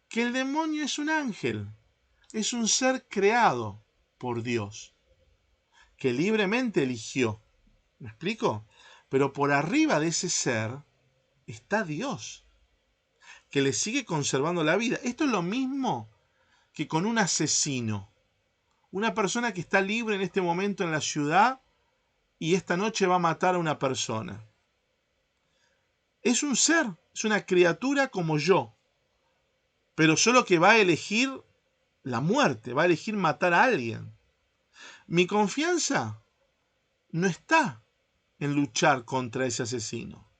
que el demonio es un ángel, es un ser creado por Dios, que libremente eligió. ¿Me explico? Pero por arriba de ese ser está Dios, que le sigue conservando la vida. Esto es lo mismo que con un asesino. Una persona que está libre en este momento en la ciudad y esta noche va a matar a una persona. Es un ser, es una criatura como yo, pero solo que va a elegir la muerte, va a elegir matar a alguien. Mi confianza no está en luchar contra ese asesino.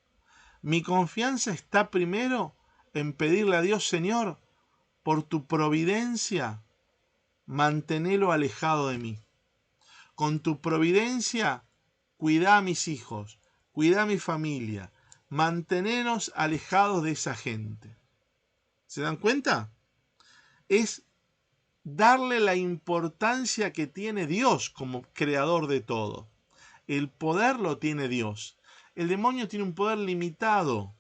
Mi confianza está primero en pedirle a Dios, Señor, por tu providencia, manténelo alejado de mí. Con tu providencia, cuida a mis hijos, cuida a mi familia, mantenernos alejados de esa gente. ¿Se dan cuenta? Es darle la importancia que tiene Dios como creador de todo. El poder lo tiene Dios. El demonio tiene un poder limitado.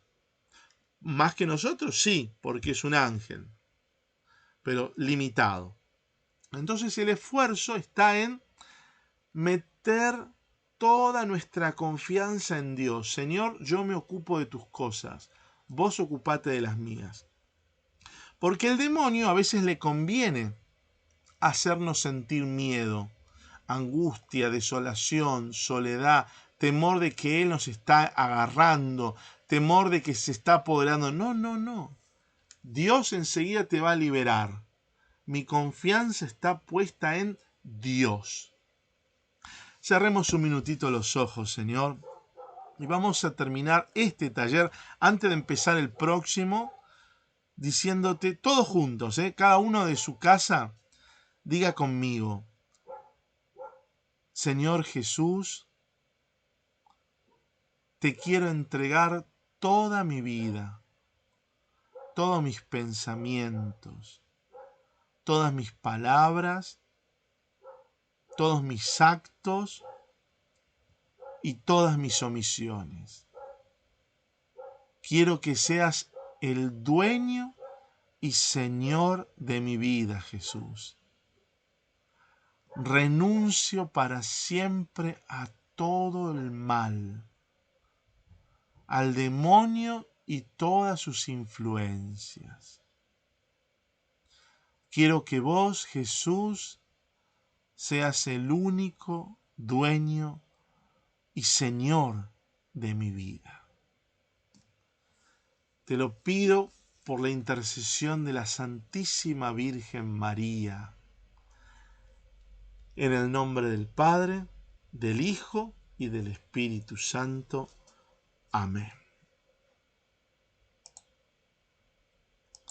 Más que nosotros, sí, porque es un ángel, pero limitado. Entonces el esfuerzo está en meter toda nuestra confianza en Dios. Señor, yo me ocupo de tus cosas, vos ocupate de las mías. Porque el demonio a veces le conviene hacernos sentir miedo, angustia, desolación, soledad, temor de que Él nos está agarrando, temor de que se está apoderando. No, no, no. Dios enseguida te va a liberar. Mi confianza está puesta en Dios. Cerremos un minutito los ojos, Señor, y vamos a terminar este taller antes de empezar el próximo, diciéndote todos juntos, cada uno de su casa, diga conmigo: Señor Jesús, te quiero entregar toda mi vida, todos mis pensamientos, todas mis palabras, todos mis actos y todas mis omisiones. Quiero que seas el dueño y Señor de mi vida, Jesús. renuncio para siempre a todo el mal, al demonio y todas sus influencias. Quiero que vos, Jesús, seas el único dueño y Señor de mi vida. Te lo pido por la intercesión de la Santísima Virgen María, en el nombre del Padre, del Hijo y del Espíritu Santo. Amén.